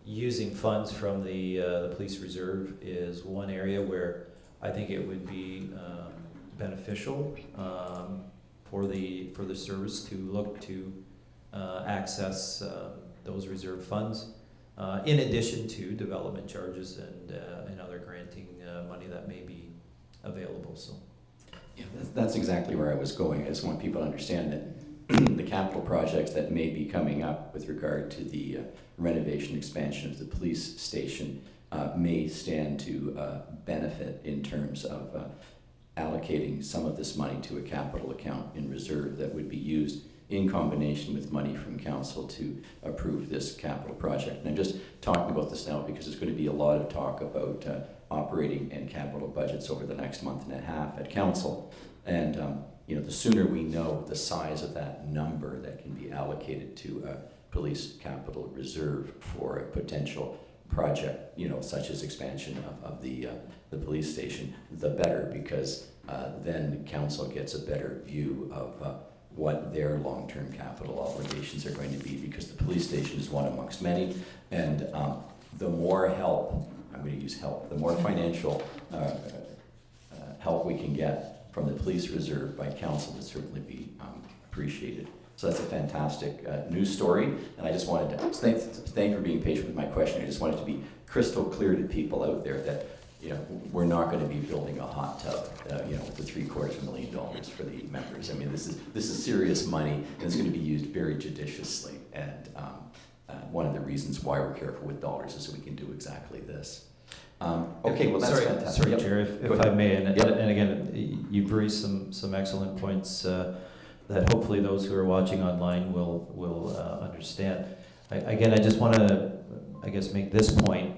using funds from the police reserve is one area where I think it would be beneficial for the service to look to access those reserve funds, in addition to development charges and other granting money that may be available. So. Yeah, that's exactly where I was going. I just want people to understand that the capital projects that may be coming up with regard to the renovation expansion of the police station may stand to benefit in terms of allocating some of this money to a capital account in reserve that would be used in combination with money from council to approve this capital project. And I'm just talking about this now because there's going to be a lot of talk about operating and capital budgets over the next month and a half at council. And the sooner we know the size of that number that can be allocated to a police capital reserve for a potential project, such as expansion of the police station, the better, because then council gets a better view of what their long-term capital obligations are going to be, because the police station is one amongst many, and the more help, I'm going to use help, the more financial help we can get from the police reserve by council would certainly be appreciated. So that's a fantastic news story, and I just wanted to thank you for being patient with my question. I just wanted to be crystal clear to people out there that we're not going to be building a hot tub, with the $750,000 for the members. I mean, this is serious money, and it's going to be used very judiciously. And one of the reasons why we're careful with dollars is so we can do exactly this. Okay, well that's fantastic. Sorry, Yep. Chair, if I may, and again, you've raised some excellent points that hopefully those who are watching online will understand. I just want to, make this point.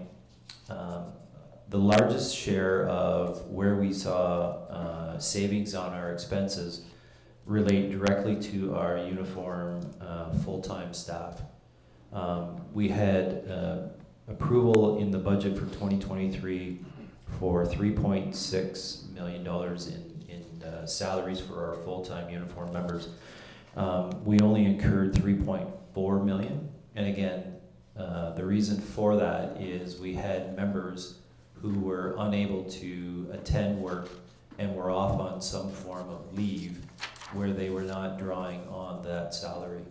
The largest share of where we saw savings on our expenses relate directly to our uniform full-time staff. We had approval in the budget for 2023 for $3.6 million in salaries for our full-time uniform members. We only incurred $3.4 million, and again, the reason for that is we had members who were unable to attend work and were off on some form of leave where they were not drawing on that salary.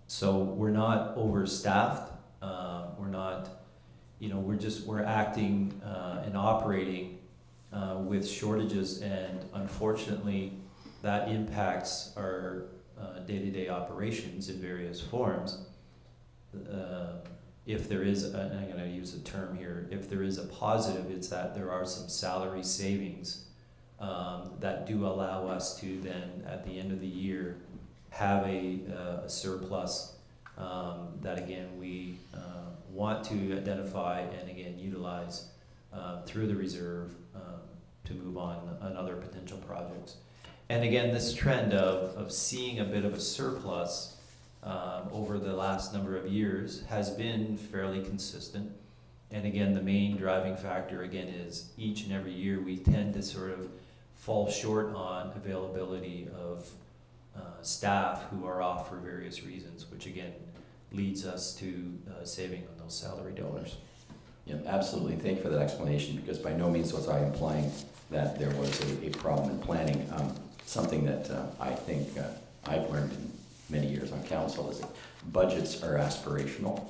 So we're not overstaffed. We're not, we're acting and operating with shortages, and unfortunately that impacts our day-to-day operations in various forms. If there is, and I'm going to use a term here, if there is a positive, it's that there are some salary savings that do allow us to then, at the end of the year, have a surplus that, again, we want to identify and, again, utilize through the reserve to move on other potential projects. And, again, this trend of seeing a bit of a surplus over the last number of years has been fairly consistent. And again, the main driving factor again is each and every year we tend to sort of fall short on availability of staff who are off for various reasons, which again leads us to saving on those salary dollars. Yeah, absolutely. Thank you for that explanation, because by no means was I implying that there was a problem in planning. Something that I think I've learned in many years on council is that budgets are aspirational,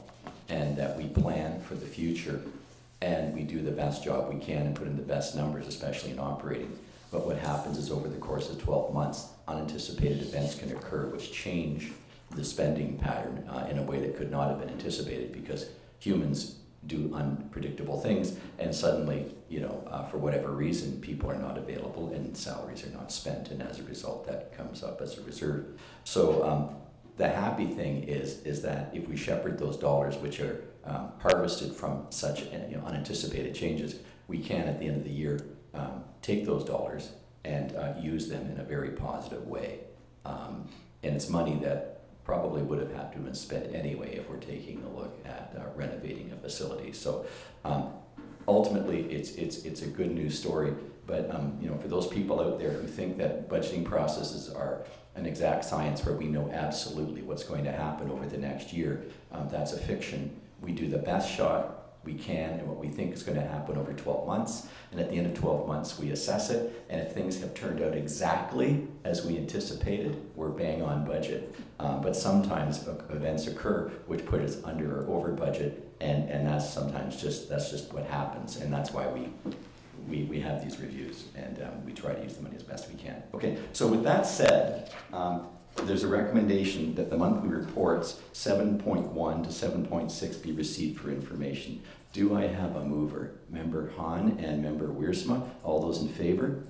and that we plan for the future and we do the best job we can and put in the best numbers, especially in operating. But what happens is over the course of 12 months, unanticipated events can occur which change the spending pattern in a way that could not have been anticipated, because humans do unpredictable things, and suddenly, for whatever reason, people are not available and salaries are not spent, and as a result, that comes up as a reserve. So the happy thing is that if we shepherd those dollars, which are harvested from such unanticipated changes, we can at the end of the year take those dollars and use them in a very positive way. And it's money that probably would have had to have been spent anyway if we're taking a look at renovating a facility. So ultimately, it's a good news story. But for those people out there who think that budgeting processes are an exact science where we know absolutely what's going to happen over the next year, that's a fiction. We do the best shot we can and what we think is going to happen over 12 months. And at the end of 12 months, we assess it. And if things have turned out exactly as we anticipated, we're bang on budget. But sometimes events occur which put us under or over budget, and that's sometimes that's just what happens. And that's why we have these reviews, and we try to use the money as best we can. Okay, so with that said, there's a recommendation that the monthly reports 7.1 to 7.6 be received for information. Do I have a mover? Member Hahn and Member Wiersma. All those in favor?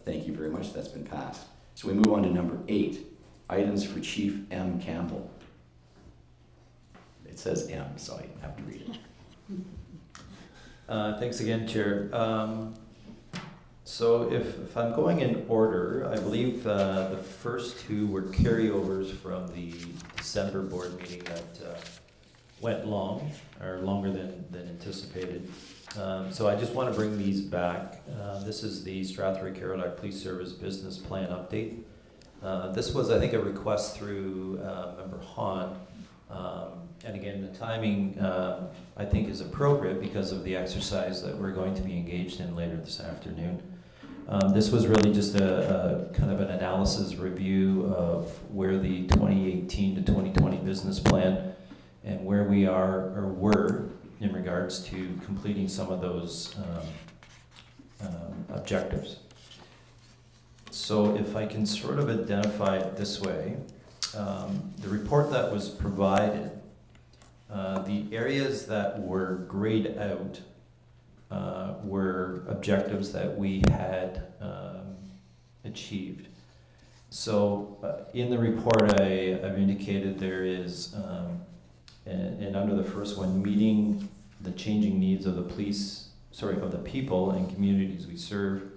Thank you very much. That's been passed. So we move on to number 8, items for Chief M. Campbell. It says M, so I have to read it. Thanks again, Chair. So if I'm going in order, I believe the first two were carryovers from the December board meeting that went longer than anticipated. So I just want to bring these back. This is the Strathroy-Caradoc Police Service Business Plan Update. This was, I think, a request through Member Hahn. And again, the timing, I think, is appropriate because of the exercise that we're going to be engaged in later this afternoon. This was really just a kind of an analysis review of where the 2018 to 2020 business plan and where we are or were in regards to completing some of those objectives. So if I can sort of identify it this way, the report that was provided, the areas that were grayed out were objectives that we had achieved. So in the report I've indicated there is, and under the first one, meeting the changing needs of the of the people and communities we serve.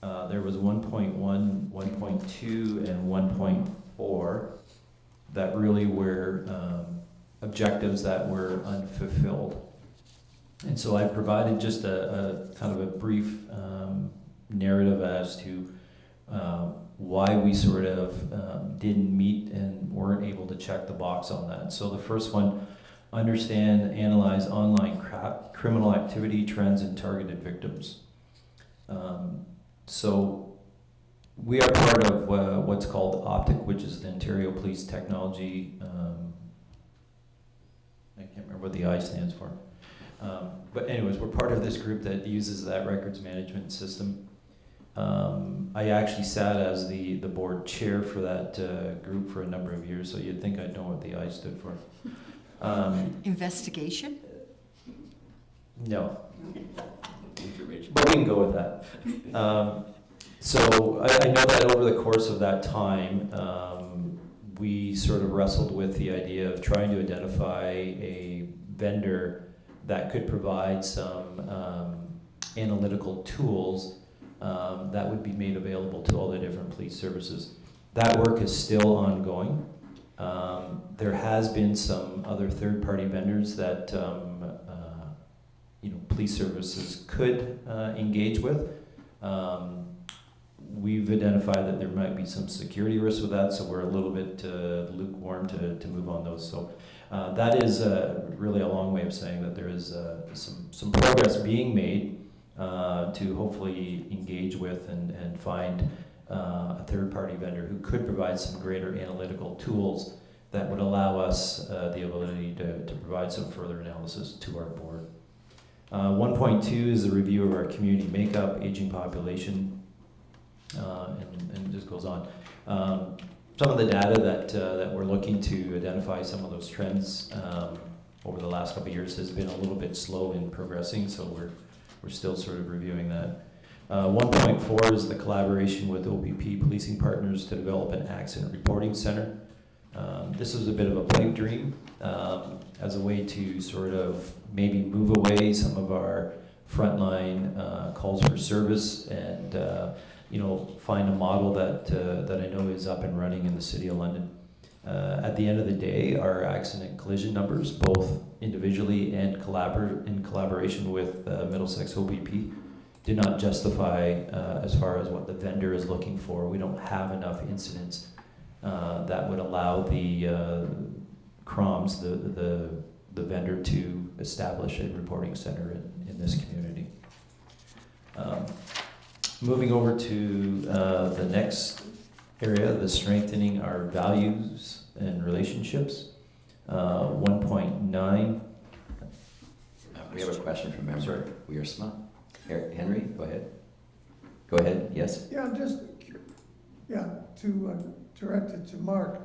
There was 1.1, 1.2, and 1.4 that really were objectives that were unfulfilled. And so I provided just a kind of a brief narrative as to why we sort of didn't meet and weren't able to check the box on that. So the first one, understand, analyze online criminal activity, trends, and targeted victims. So we are part of what's called OPTIC, which is the Ontario Police Technology, I can't remember what the I stands for. But anyways, we're part of this group that uses that records management system. I actually sat as the board chair for that group for a number of years, so you'd think I'd know what the I stood for. Investigation? No. But we can go with that. So I know that over the course of that time, we sort of wrestled with the idea of trying to identify a vendor that could provide some analytical tools that would be made available to all the different police services. That work is still ongoing. There has been some other third-party vendors that police services could engage with. We've identified that there might be some security risks with that, so we're a little bit lukewarm to move on those. So that is really a long way of saying that there is some progress being made to hopefully engage with and find a third-party vendor who could provide some greater analytical tools that would allow us the ability to provide some further analysis to our board. 1.2 is a review of our community makeup, aging population, and it just goes on. Some of the data that we're looking to identify some of those trends over the last couple of years has been a little bit slow in progressing, so we're still sort of reviewing that. 1.4 is the collaboration with OPP policing partners to develop an accident reporting center. This is a bit of a pipe dream as a way to sort of maybe move away some of our frontline calls for service and find a model that I know is up and running in the City of London. At the end of the day, our accident collision numbers, both individually and in collaboration with Middlesex OBP, do not justify as far as what the vendor is looking for. We don't have enough incidents that would allow the CROMS, the vendor, to establish a reporting center in this community. Moving over to the next area, the strengthening our values and relationships. 1.9. We have a question from member Wiersma. Henry, go ahead. Go ahead, yes? Yeah, to direct it to Mark.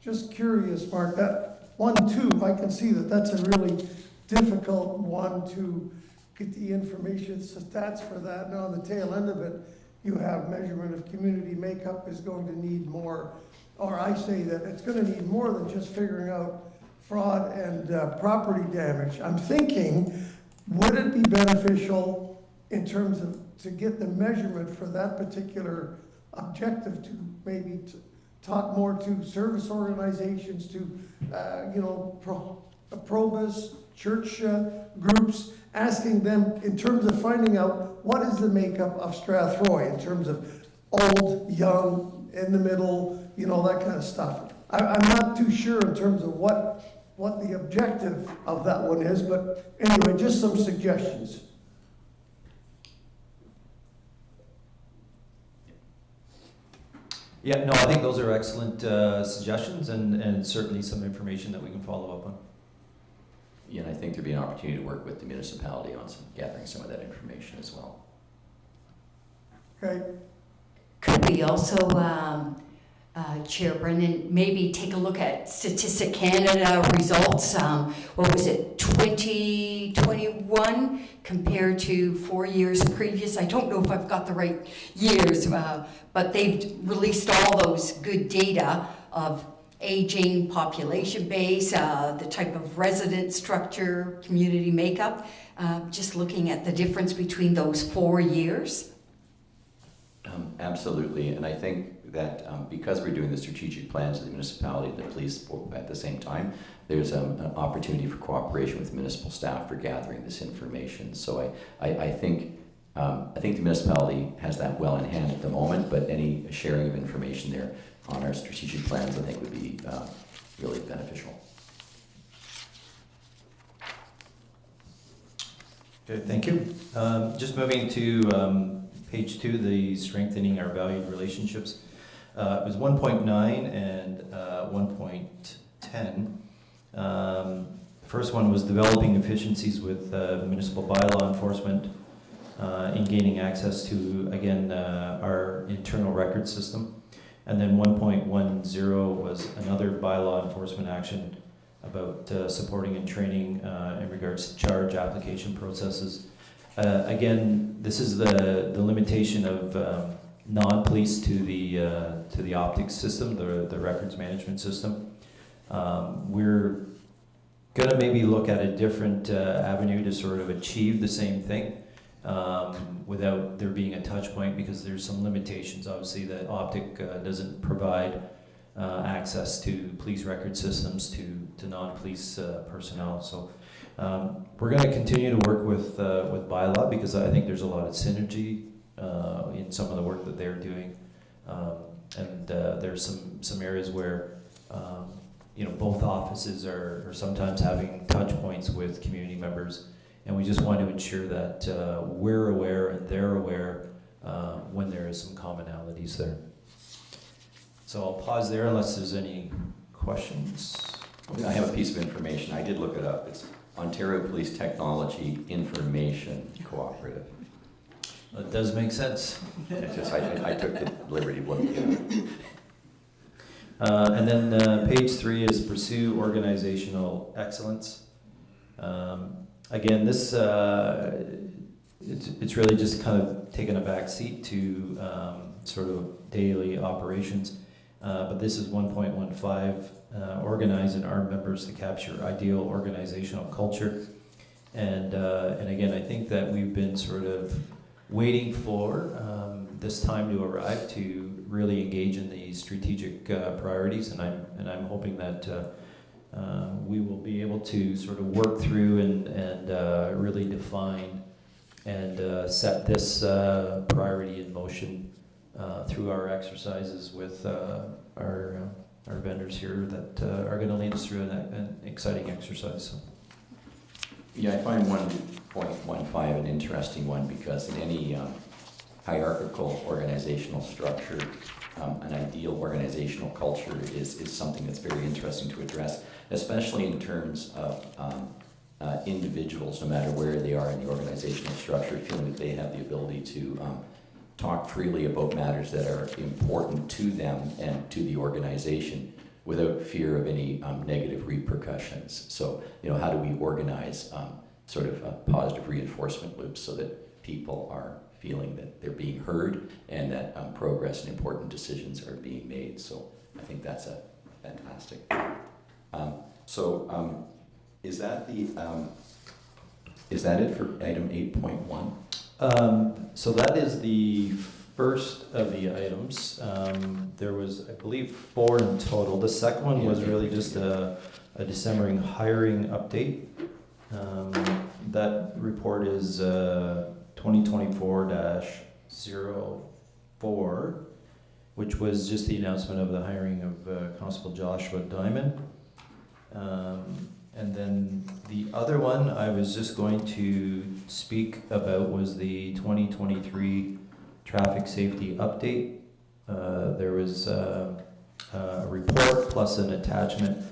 Just curious, Mark, that 1.2, I can see that that's a really difficult one to get the information, stats for that, and on the tail end of it, you have measurement of community makeup is going to need more, or I say that it's going to need more than just figuring out fraud and property damage. I'm thinking, would it be beneficial in terms of to get the measurement for that particular objective to maybe talk more to service organizations, to probus, church groups, asking them in terms of finding out what is the makeup of Strathroy in terms of old, young, in the middle, that kind of stuff. I'm not too sure in terms of what the objective of that one is, but anyway, just some suggestions. Yeah, no, I think those are excellent suggestions and certainly some information that we can follow up on. Yeah, and I think there'd be an opportunity to work with the municipality on gathering some of that information as well. Okay. Could we also, Chair Brendan, maybe take a look at Statistic Canada results? What was it, 2021 compared to 4 years previous? I don't know if I've got the right years, but they've released all those good data of aging population base, the type of resident structure, community makeup, just looking at the difference between those 4 years. Absolutely, and I think that because we're doing the strategic plans of the municipality and the police at the same time, there's an opportunity for cooperation with municipal staff for gathering this information. So I think the municipality has that well in hand at the moment, but any sharing of information there on our strategic plans I think would be really beneficial. Okay, thank you. Just moving to page 2, the strengthening our valued relationships. It was 1.9 and 1.10. The first one was developing efficiencies with municipal bylaw enforcement in gaining access to, again, our internal record system. And then 1.10 was another bylaw enforcement action about supporting and training in regards to charge application processes. Again, this is the limitation of non-police to the optics system, the records management system. We're going to maybe look at a different avenue to sort of achieve the same thing without there being a touch point, because there's some limitations. Obviously, that optic doesn't provide access to police record systems to non-police personnel. So we're going to continue to work with bylaw, because I think there's a lot of synergy in some of the work that they're doing, and there's some areas where both offices are sometimes having touch points with community members, and we just want to ensure that we're aware and they're aware when there is some commonalities there. So I'll pause there unless there's any questions. I have a piece of information. I did look it up. It's Ontario Police Technology Information Cooperative. That does make sense. It's just, I took the liberty of looking at it. And then page 3 is pursue organizational excellence. Again, this it's really just kind of taken a back seat to sort of daily operations. But this is 1.15, organize and arm members to capture ideal organizational culture. And again, I think that we've been sort of waiting for this time to arrive to really engage in the strategic priorities, and I'm hoping that we will be able to sort of work through and really define and set this priority in motion through our exercises with our vendors here that are going to lead us through an exciting exercise. So. Yeah, I find 1.15 an interesting one because in any hierarchical organizational structure, an ideal organizational culture is something that's very interesting to address, especially in terms of individuals, no matter where they are in the organizational structure, feeling that they have the ability to talk freely about matters that are important to them and to the organization without fear of any negative repercussions. So, how do we organize sort of positive reinforcement loops so that people are feeling that they're being heard and that progress and important decisions are being made? So I think that's a fantastic. Is that it for item 8.1? So that is the first of the items. There was, I believe, 4 in total. The second one was really just a December hiring update. That report is 2024-04, which was just the announcement of the hiring of Constable Joshua Diamond. And then the other one I was just going to speak about was the 2023 traffic safety update. There was a report plus an attachment,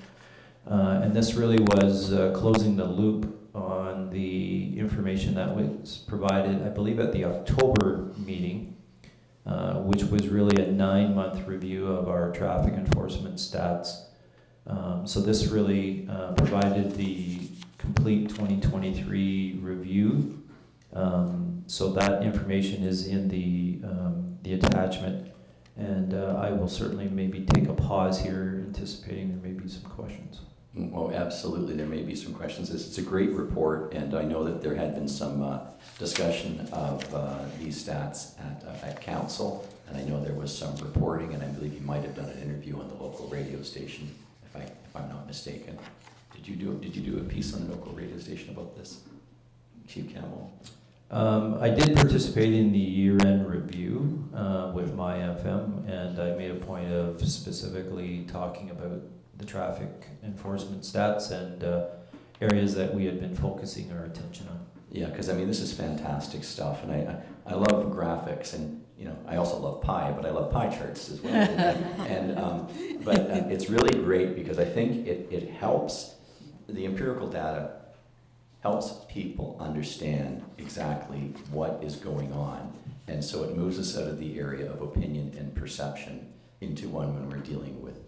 and this really was closing the loop on the information that was provided, I believe, at the October meeting, which was really a 9-month review of our traffic enforcement stats. So this really provided the complete 2023 review. So that information is in the attachment, and I will certainly maybe take a pause here, anticipating there may be some questions. Well, absolutely, there may be some questions. It's a great report, and I know that there had been some discussion of these stats at council, and I know there was some reporting, and I believe you might have done an interview on the local radio station, if I'm not mistaken. Did you do a piece on the local radio station about this, Chief Campbell? I did participate in the year-end review with my FM, and I made a point of specifically talking about the traffic enforcement stats and areas that we had been focusing our attention on. Yeah, because I mean, this is fantastic stuff, and I love graphics, and I also love pie, but I love pie charts as well. But it's really great because I think it helps, the empirical data helps people understand exactly what is going on, and so it moves us out of the area of opinion and perception into one when we're dealing with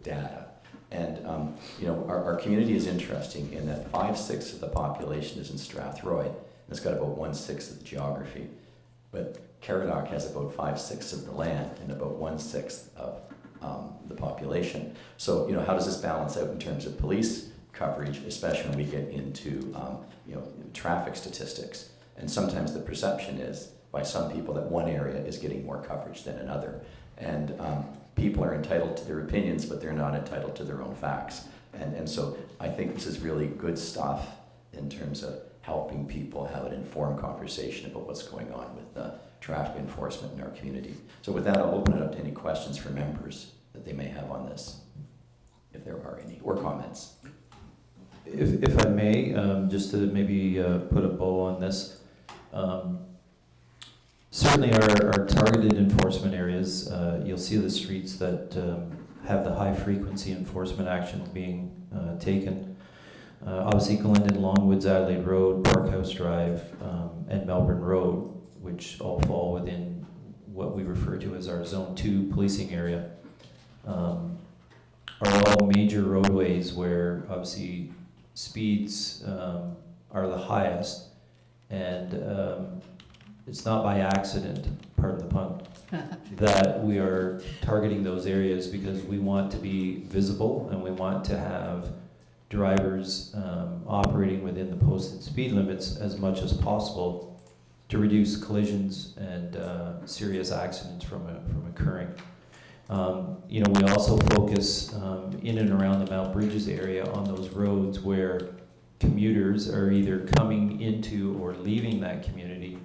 data. And our community is interesting in that 5/6 of the population is in Strathroy. It's got about 1/6 of the geography, but Caradoc has about 5/6 of the land and about 1/6 of the population. So how does this balance out in terms of police coverage, especially when we get into traffic statistics? And sometimes the perception is by some people that one area is getting more coverage than another, and people are entitled to their opinions, but they're not entitled to their own facts. And so I think this is really good stuff in terms of helping people have an informed conversation about what's going on with traffic enforcement in our community. So with that, I'll open it up to any questions for members that they may have on this, if there are any, or comments. If I may, just to maybe put a bow on this, certainly our targeted enforcement areas, you'll see the streets that have the high frequency enforcement actions being taken. Obviously Glendon, Longwoods, Adelaide Road, Parkhouse Drive, and Melbourne Road, which all fall within what we refer to as our Zone 2 policing area, are all major roadways where obviously speeds are the highest, and it's not by accident, pardon the pun, that we are targeting those areas, because we want to be visible and we want to have drivers operating within the posted speed limits as much as possible to reduce collisions and serious accidents from occurring. You know, we also focus in and around the Mount Bridges area on those roads where commuters are either coming into or leaving that community,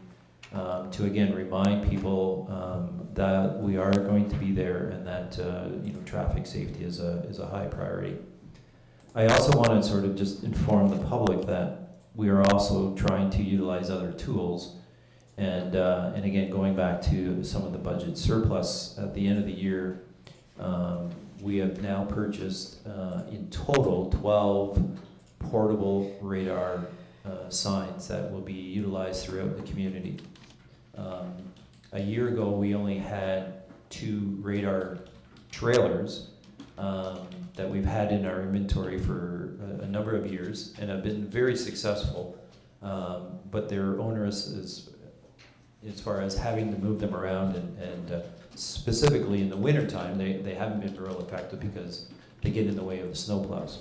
to again remind people that we are going to be there, and that you know, traffic safety is a high priority. I also want to sort of just inform the public that we are also trying to utilize other tools, and again, going back to some of the budget surplus at the end of the year, we have now purchased in total 12 portable radar signs that will be utilized throughout the community. A year ago, we only had 2 radar trailers that we've had in our inventory for a number of years and have been very successful, but they're onerous as far as having to move them around, and specifically in the wintertime, they haven't been real effective because they get in the way of the snowplows.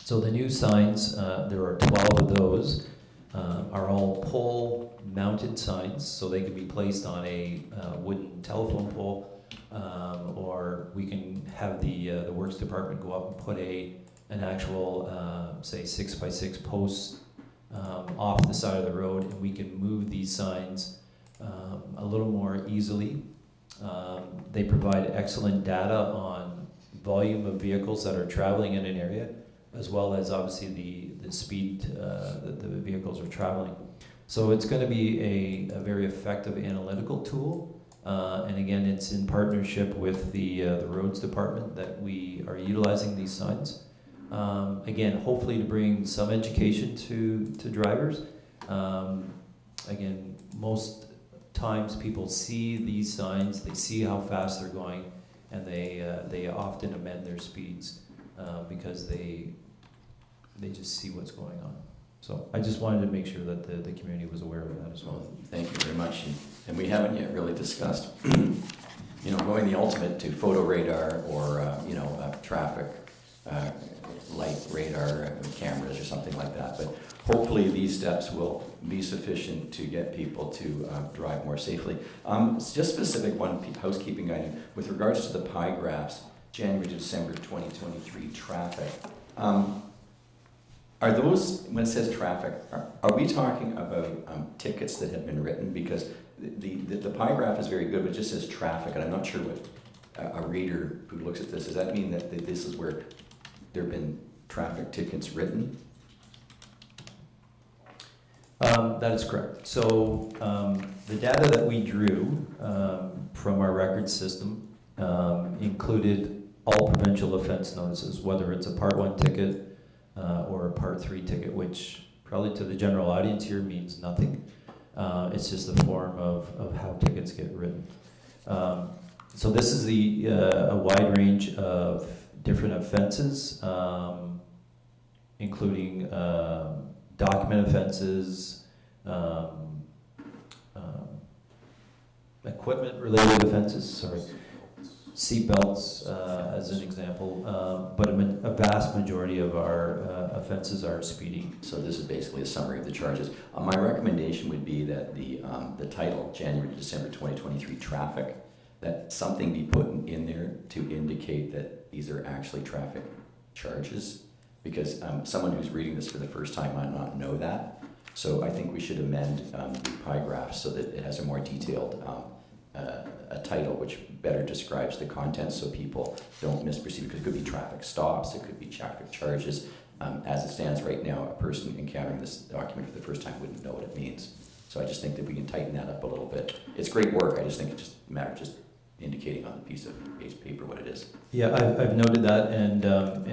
So the new signs, there are 12 of those, are all pole-mounted signs, so they can be placed on a wooden telephone pole, or we can have the Works Department go up and put an actual, say, 6x6 post off the side of the road, and we can move these signs a little more easily. They provide excellent data on volume of vehicles that are traveling in an area, as well as obviously the speed that the vehicles are traveling. So it's going to be a very effective analytical tool, and again, it's in partnership with the Roads Department that we are utilizing these signs. Again, hopefully to bring some education to drivers. Again, most times people see these signs, they see how fast they're going, and they often amend their speeds because they just see what's going on. So I just wanted to make sure that the community was aware of that as well. Well, thank you very much. And we haven't yet really discussed, you know, going the ultimate to photo radar or, you know, traffic light radar with cameras or something like that. But hopefully these steps will be sufficient to get people to drive more safely. Just specific one housekeeping item. With regards to the pie graphs, January to December 2023 traffic, are those, when it says traffic, are we talking about tickets that have been written? Because the pie graph is very good, but it just says traffic, and I'm not sure what a reader who looks at this, does that mean that this is where there have been traffic tickets written? That is correct. So the data that we drew from our record system included all provincial offense notices, whether it's a Part 1 ticket or a Part 3 ticket, which probably to the general audience here means nothing. It's just the form of how tickets get written. So this is a wide range of different offenses, including document offenses, equipment-related offenses, seatbelts as an example, but a vast majority of our offenses are speeding. So this is basically a summary of the charges. My recommendation would be that the title, January to December 2023 traffic, that something be put in there to indicate that these are actually traffic charges, because someone who's reading this for the first time might not know that. So I think we should amend the pie graph so that it has a more detailed a title which better describes the content, so people don't misperceive, because it could be traffic stops, it could be traffic charges. As it stands right now, a person encountering this document for the first time wouldn't know what it means. So I just think that we can tighten that up a little bit. It's great work, I just think it just matters just indicating on the piece of paper what it is. Yeah, I've noted that, and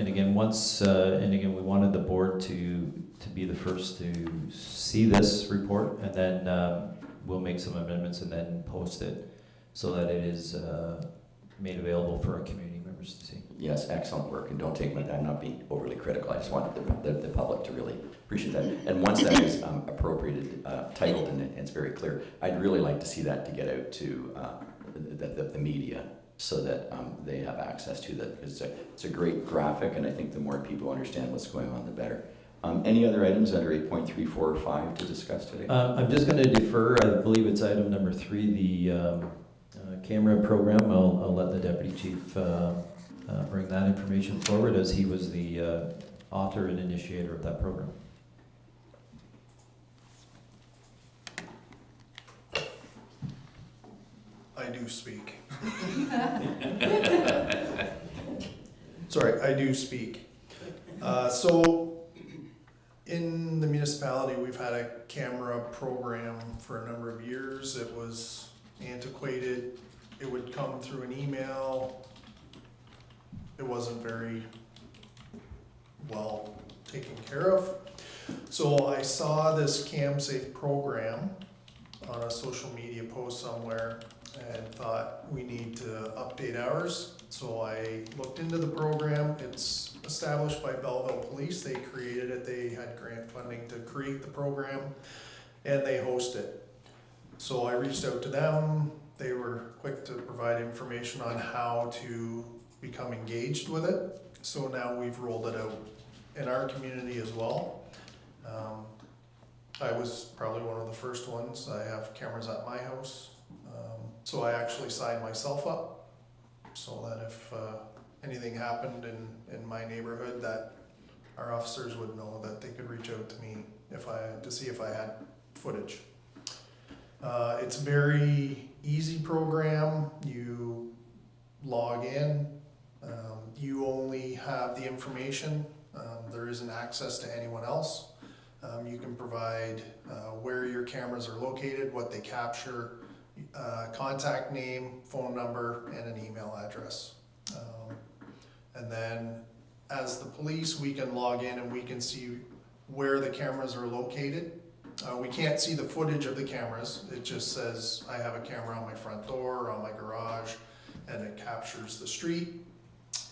again, we wanted the board to be the first to see this report, and then we'll make some amendments and then post it so that it is made available for our community members numbers to see. Yes, excellent work, and don't take me, I'm not being overly critical, I just want the public to really appreciate that. And once that is appropriated, titled, and it's very clear, I'd really like to see that to get out to the media, so that they have access to that. It's a great graphic, and I think the more people understand what's going on, the better. Any other items under 8.3, 4, or 5 to discuss today? I'm just going to defer, I believe it's item number 3, the camera program. I'll let the deputy chief bring that information forward, as he was the author and initiator of that program. I do speak. Sorry, I do speak. So in the municipality, we've had a camera program for a number of years. It was antiquated. It would come through an email. It wasn't very well taken care of. So I saw this CamSafe program on a social media post somewhere and thought we need to update ours. So I looked into the program. It's established by Belleville Police. They created it. They had grant funding to create the program, and they host it. So I reached out to them. They were quick to provide information on how to become engaged with it. So now we've rolled it out in our community as well. I was probably one of the first ones. I have cameras at my house. So I actually signed myself up so that if anything happened in my neighborhood, that our officers would know that they could reach out to me to see if I had footage. It's a very easy program. You log in, you only have the information. There isn't access to anyone else. You can provide where your cameras are located, what they capture, contact name, phone number, and an email address. And then as the police, we can log in and we can see where the cameras are located. We can't see the footage of the cameras. It just says I have a camera on my front door, on my garage, and it captures the street.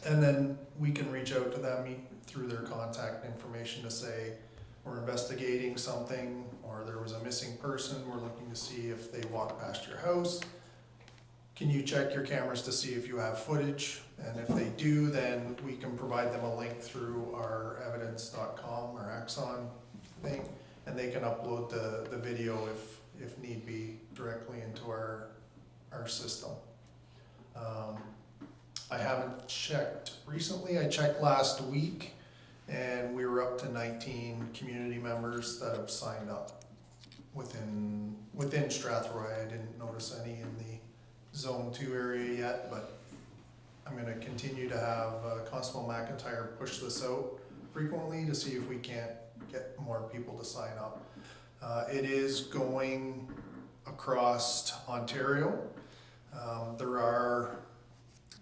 And then we can reach out to them through their contact information to say we're investigating something, or there was a missing person, we're looking to see if they walked past your house. Can you check your cameras to see if you have footage? And if they do, then we can provide them a link through our evidence.com or Axon thing, and they can upload the video if need be directly into our system. I haven't checked recently. I checked last week, and we were up to 19 community members that have signed up within Strathroy. I didn't notice any in the Zone 2 area yet, but I'm going to continue to have Constable McIntyre push this out frequently to see if we can't get more people to sign up. It is going across Ontario. There are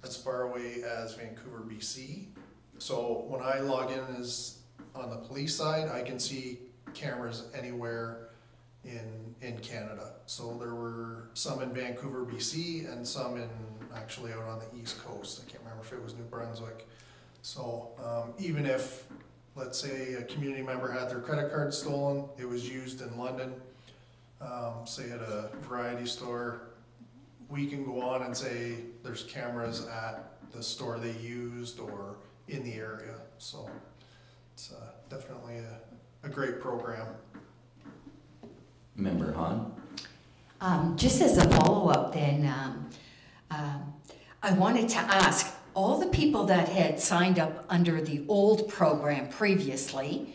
as far away as Vancouver, BC. So when I log in as on the police side, I can see cameras anywhere in Canada. So there were some in Vancouver, BC, and some in actually out on the East Coast. I can't remember if it was New Brunswick. So even if, let's say, a community member had their credit card stolen, it was used in London, say at a variety store, we can go on and say there's cameras at the store they used or in the area. So it's definitely a great program. Member Hahn? Just as a follow-up then, I wanted to ask, all the people that had signed up under the old program previously,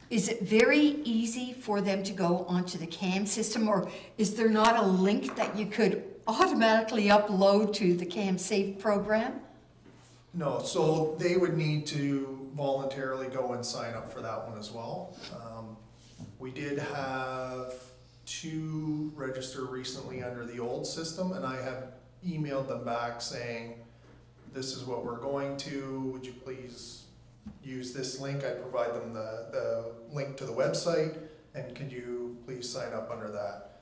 is it very easy for them to go onto the CAM system, or is there not a link that you could automatically upload to the CamSafe program? No, so they would need to voluntarily go and sign up for that one as well. We did have 2 register recently under the old system, and I have emailed them back saying, this is what we're going to, would you please use this link? I provide them the link to the website, and could you please sign up under that?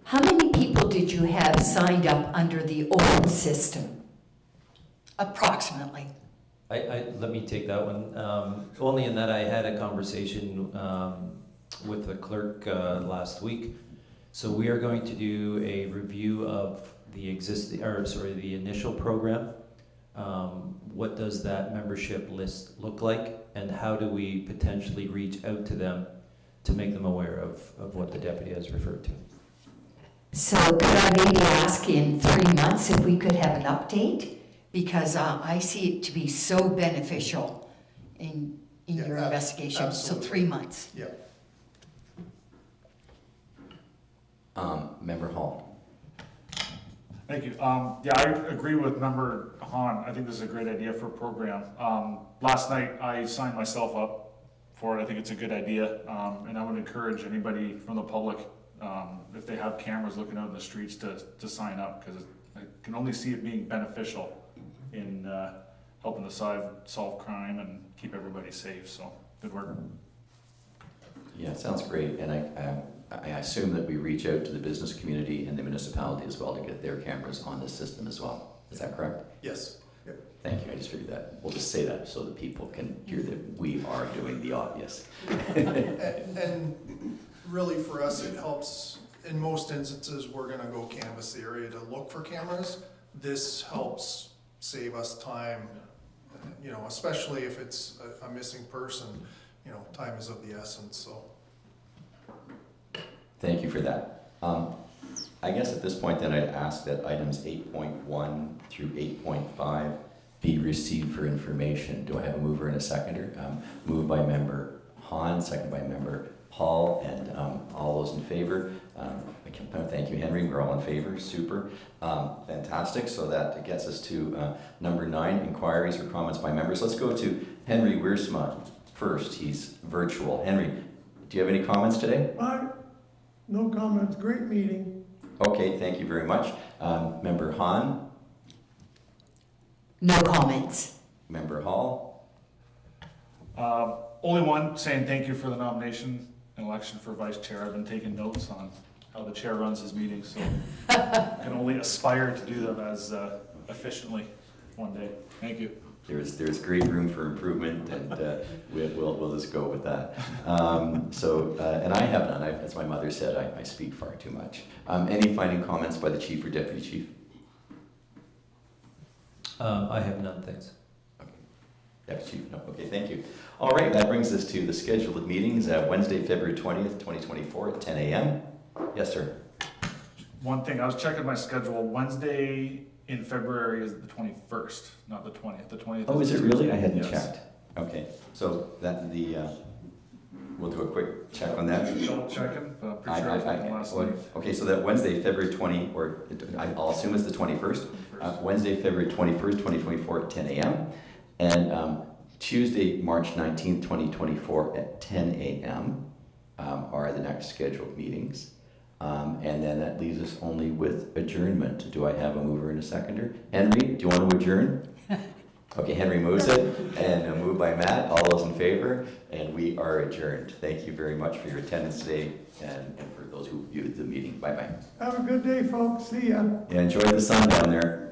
How many people did you have signed up under the old system? approximately? Let me take that one. Only in that I had a conversation with the clerk last week. So we are going to do a review of the the initial program. What does that membership list look like, and how do we potentially reach out to them to make them aware of what the deputy has referred to? So could I maybe ask in 3 months if we could have an update? Because I see it to be so beneficial in Yeah, your investigation. absolutely. So 3 months. Yeah. Member Hall. Thank you. Yeah, I agree with Member Hahn. I think this is a great idea for a program. Last night, I signed myself up for it. I think it's a good idea. And I would encourage anybody from the public, if they have cameras looking out in the streets, to sign up, because I can only see it being beneficial in helping to solve crime and keep everybody safe. So, good work. Yeah, it sounds great, and I assume that we reach out to the business community and the municipality as well to get their cameras on the system as well. Is that correct? Yes. Yep. Thank you, I just figured that. We'll just say that so that people can hear that we are doing the obvious. And really for us, it helps, in most instances, we're gonna go canvass the area to look for cameras. This helps save us time, especially if it's a missing person, time is of the essence, so. Thank you for that. I guess at this point then I'd ask that items 8.1 through 8.5 be received for information. Do I have a mover and a seconder? Moved by Member Hahn, seconded by Member Paul, and all those in favor. Thank you, Henry. We're all in favor. Super. Fantastic. So that gets us to number 9, inquiries or comments by members. Let's go to Henry Wiersma first. He's virtual. Henry, do you have any comments today? No comments, great meeting. Okay, thank you very much. Member Hahn, No comments. Member Hall, Only one saying thank you for the nomination and election for vice chair. I've been taking notes on how the chair runs his meetings, so I can only aspire to do them as efficiently one day. Thank you. there's great room for improvement, and we'll just go with that. And I have none. As my mother said, I speak far too much. Any final comments by the chief or deputy chief? I have none, thanks. Okay. Deputy chief, no. Okay, thank you. All right, that brings us to the scheduled meetings. Wednesday, February 20th, 2024 at 10 a.m. Yes, sir. One thing, I was checking my schedule. Wednesday in February is the 21st, not the 20th. The 20th. Oh, is it really? I hadn't Yes. checked. Okay, so we'll do a quick check on that. Double checking, but pretty sure it was on the last night. Okay, so that Wednesday, February 20, or I'll assume it's the 21st. Wednesday, February 21st, 2024 at 10 a.m. And Tuesday, March 19th, 2024 at 10 a.m. Are the next scheduled meetings. And then that leaves us only with adjournment. Do I have a mover and a seconder? Henry, do you want to adjourn? Okay, Henry moves it, and moved by Matt. All those in favor, and we are adjourned. Thank you very much for your attendance today, and for those who viewed the meeting. Bye-bye. Have a good day, folks, see ya. Yeah, enjoy the sun down there.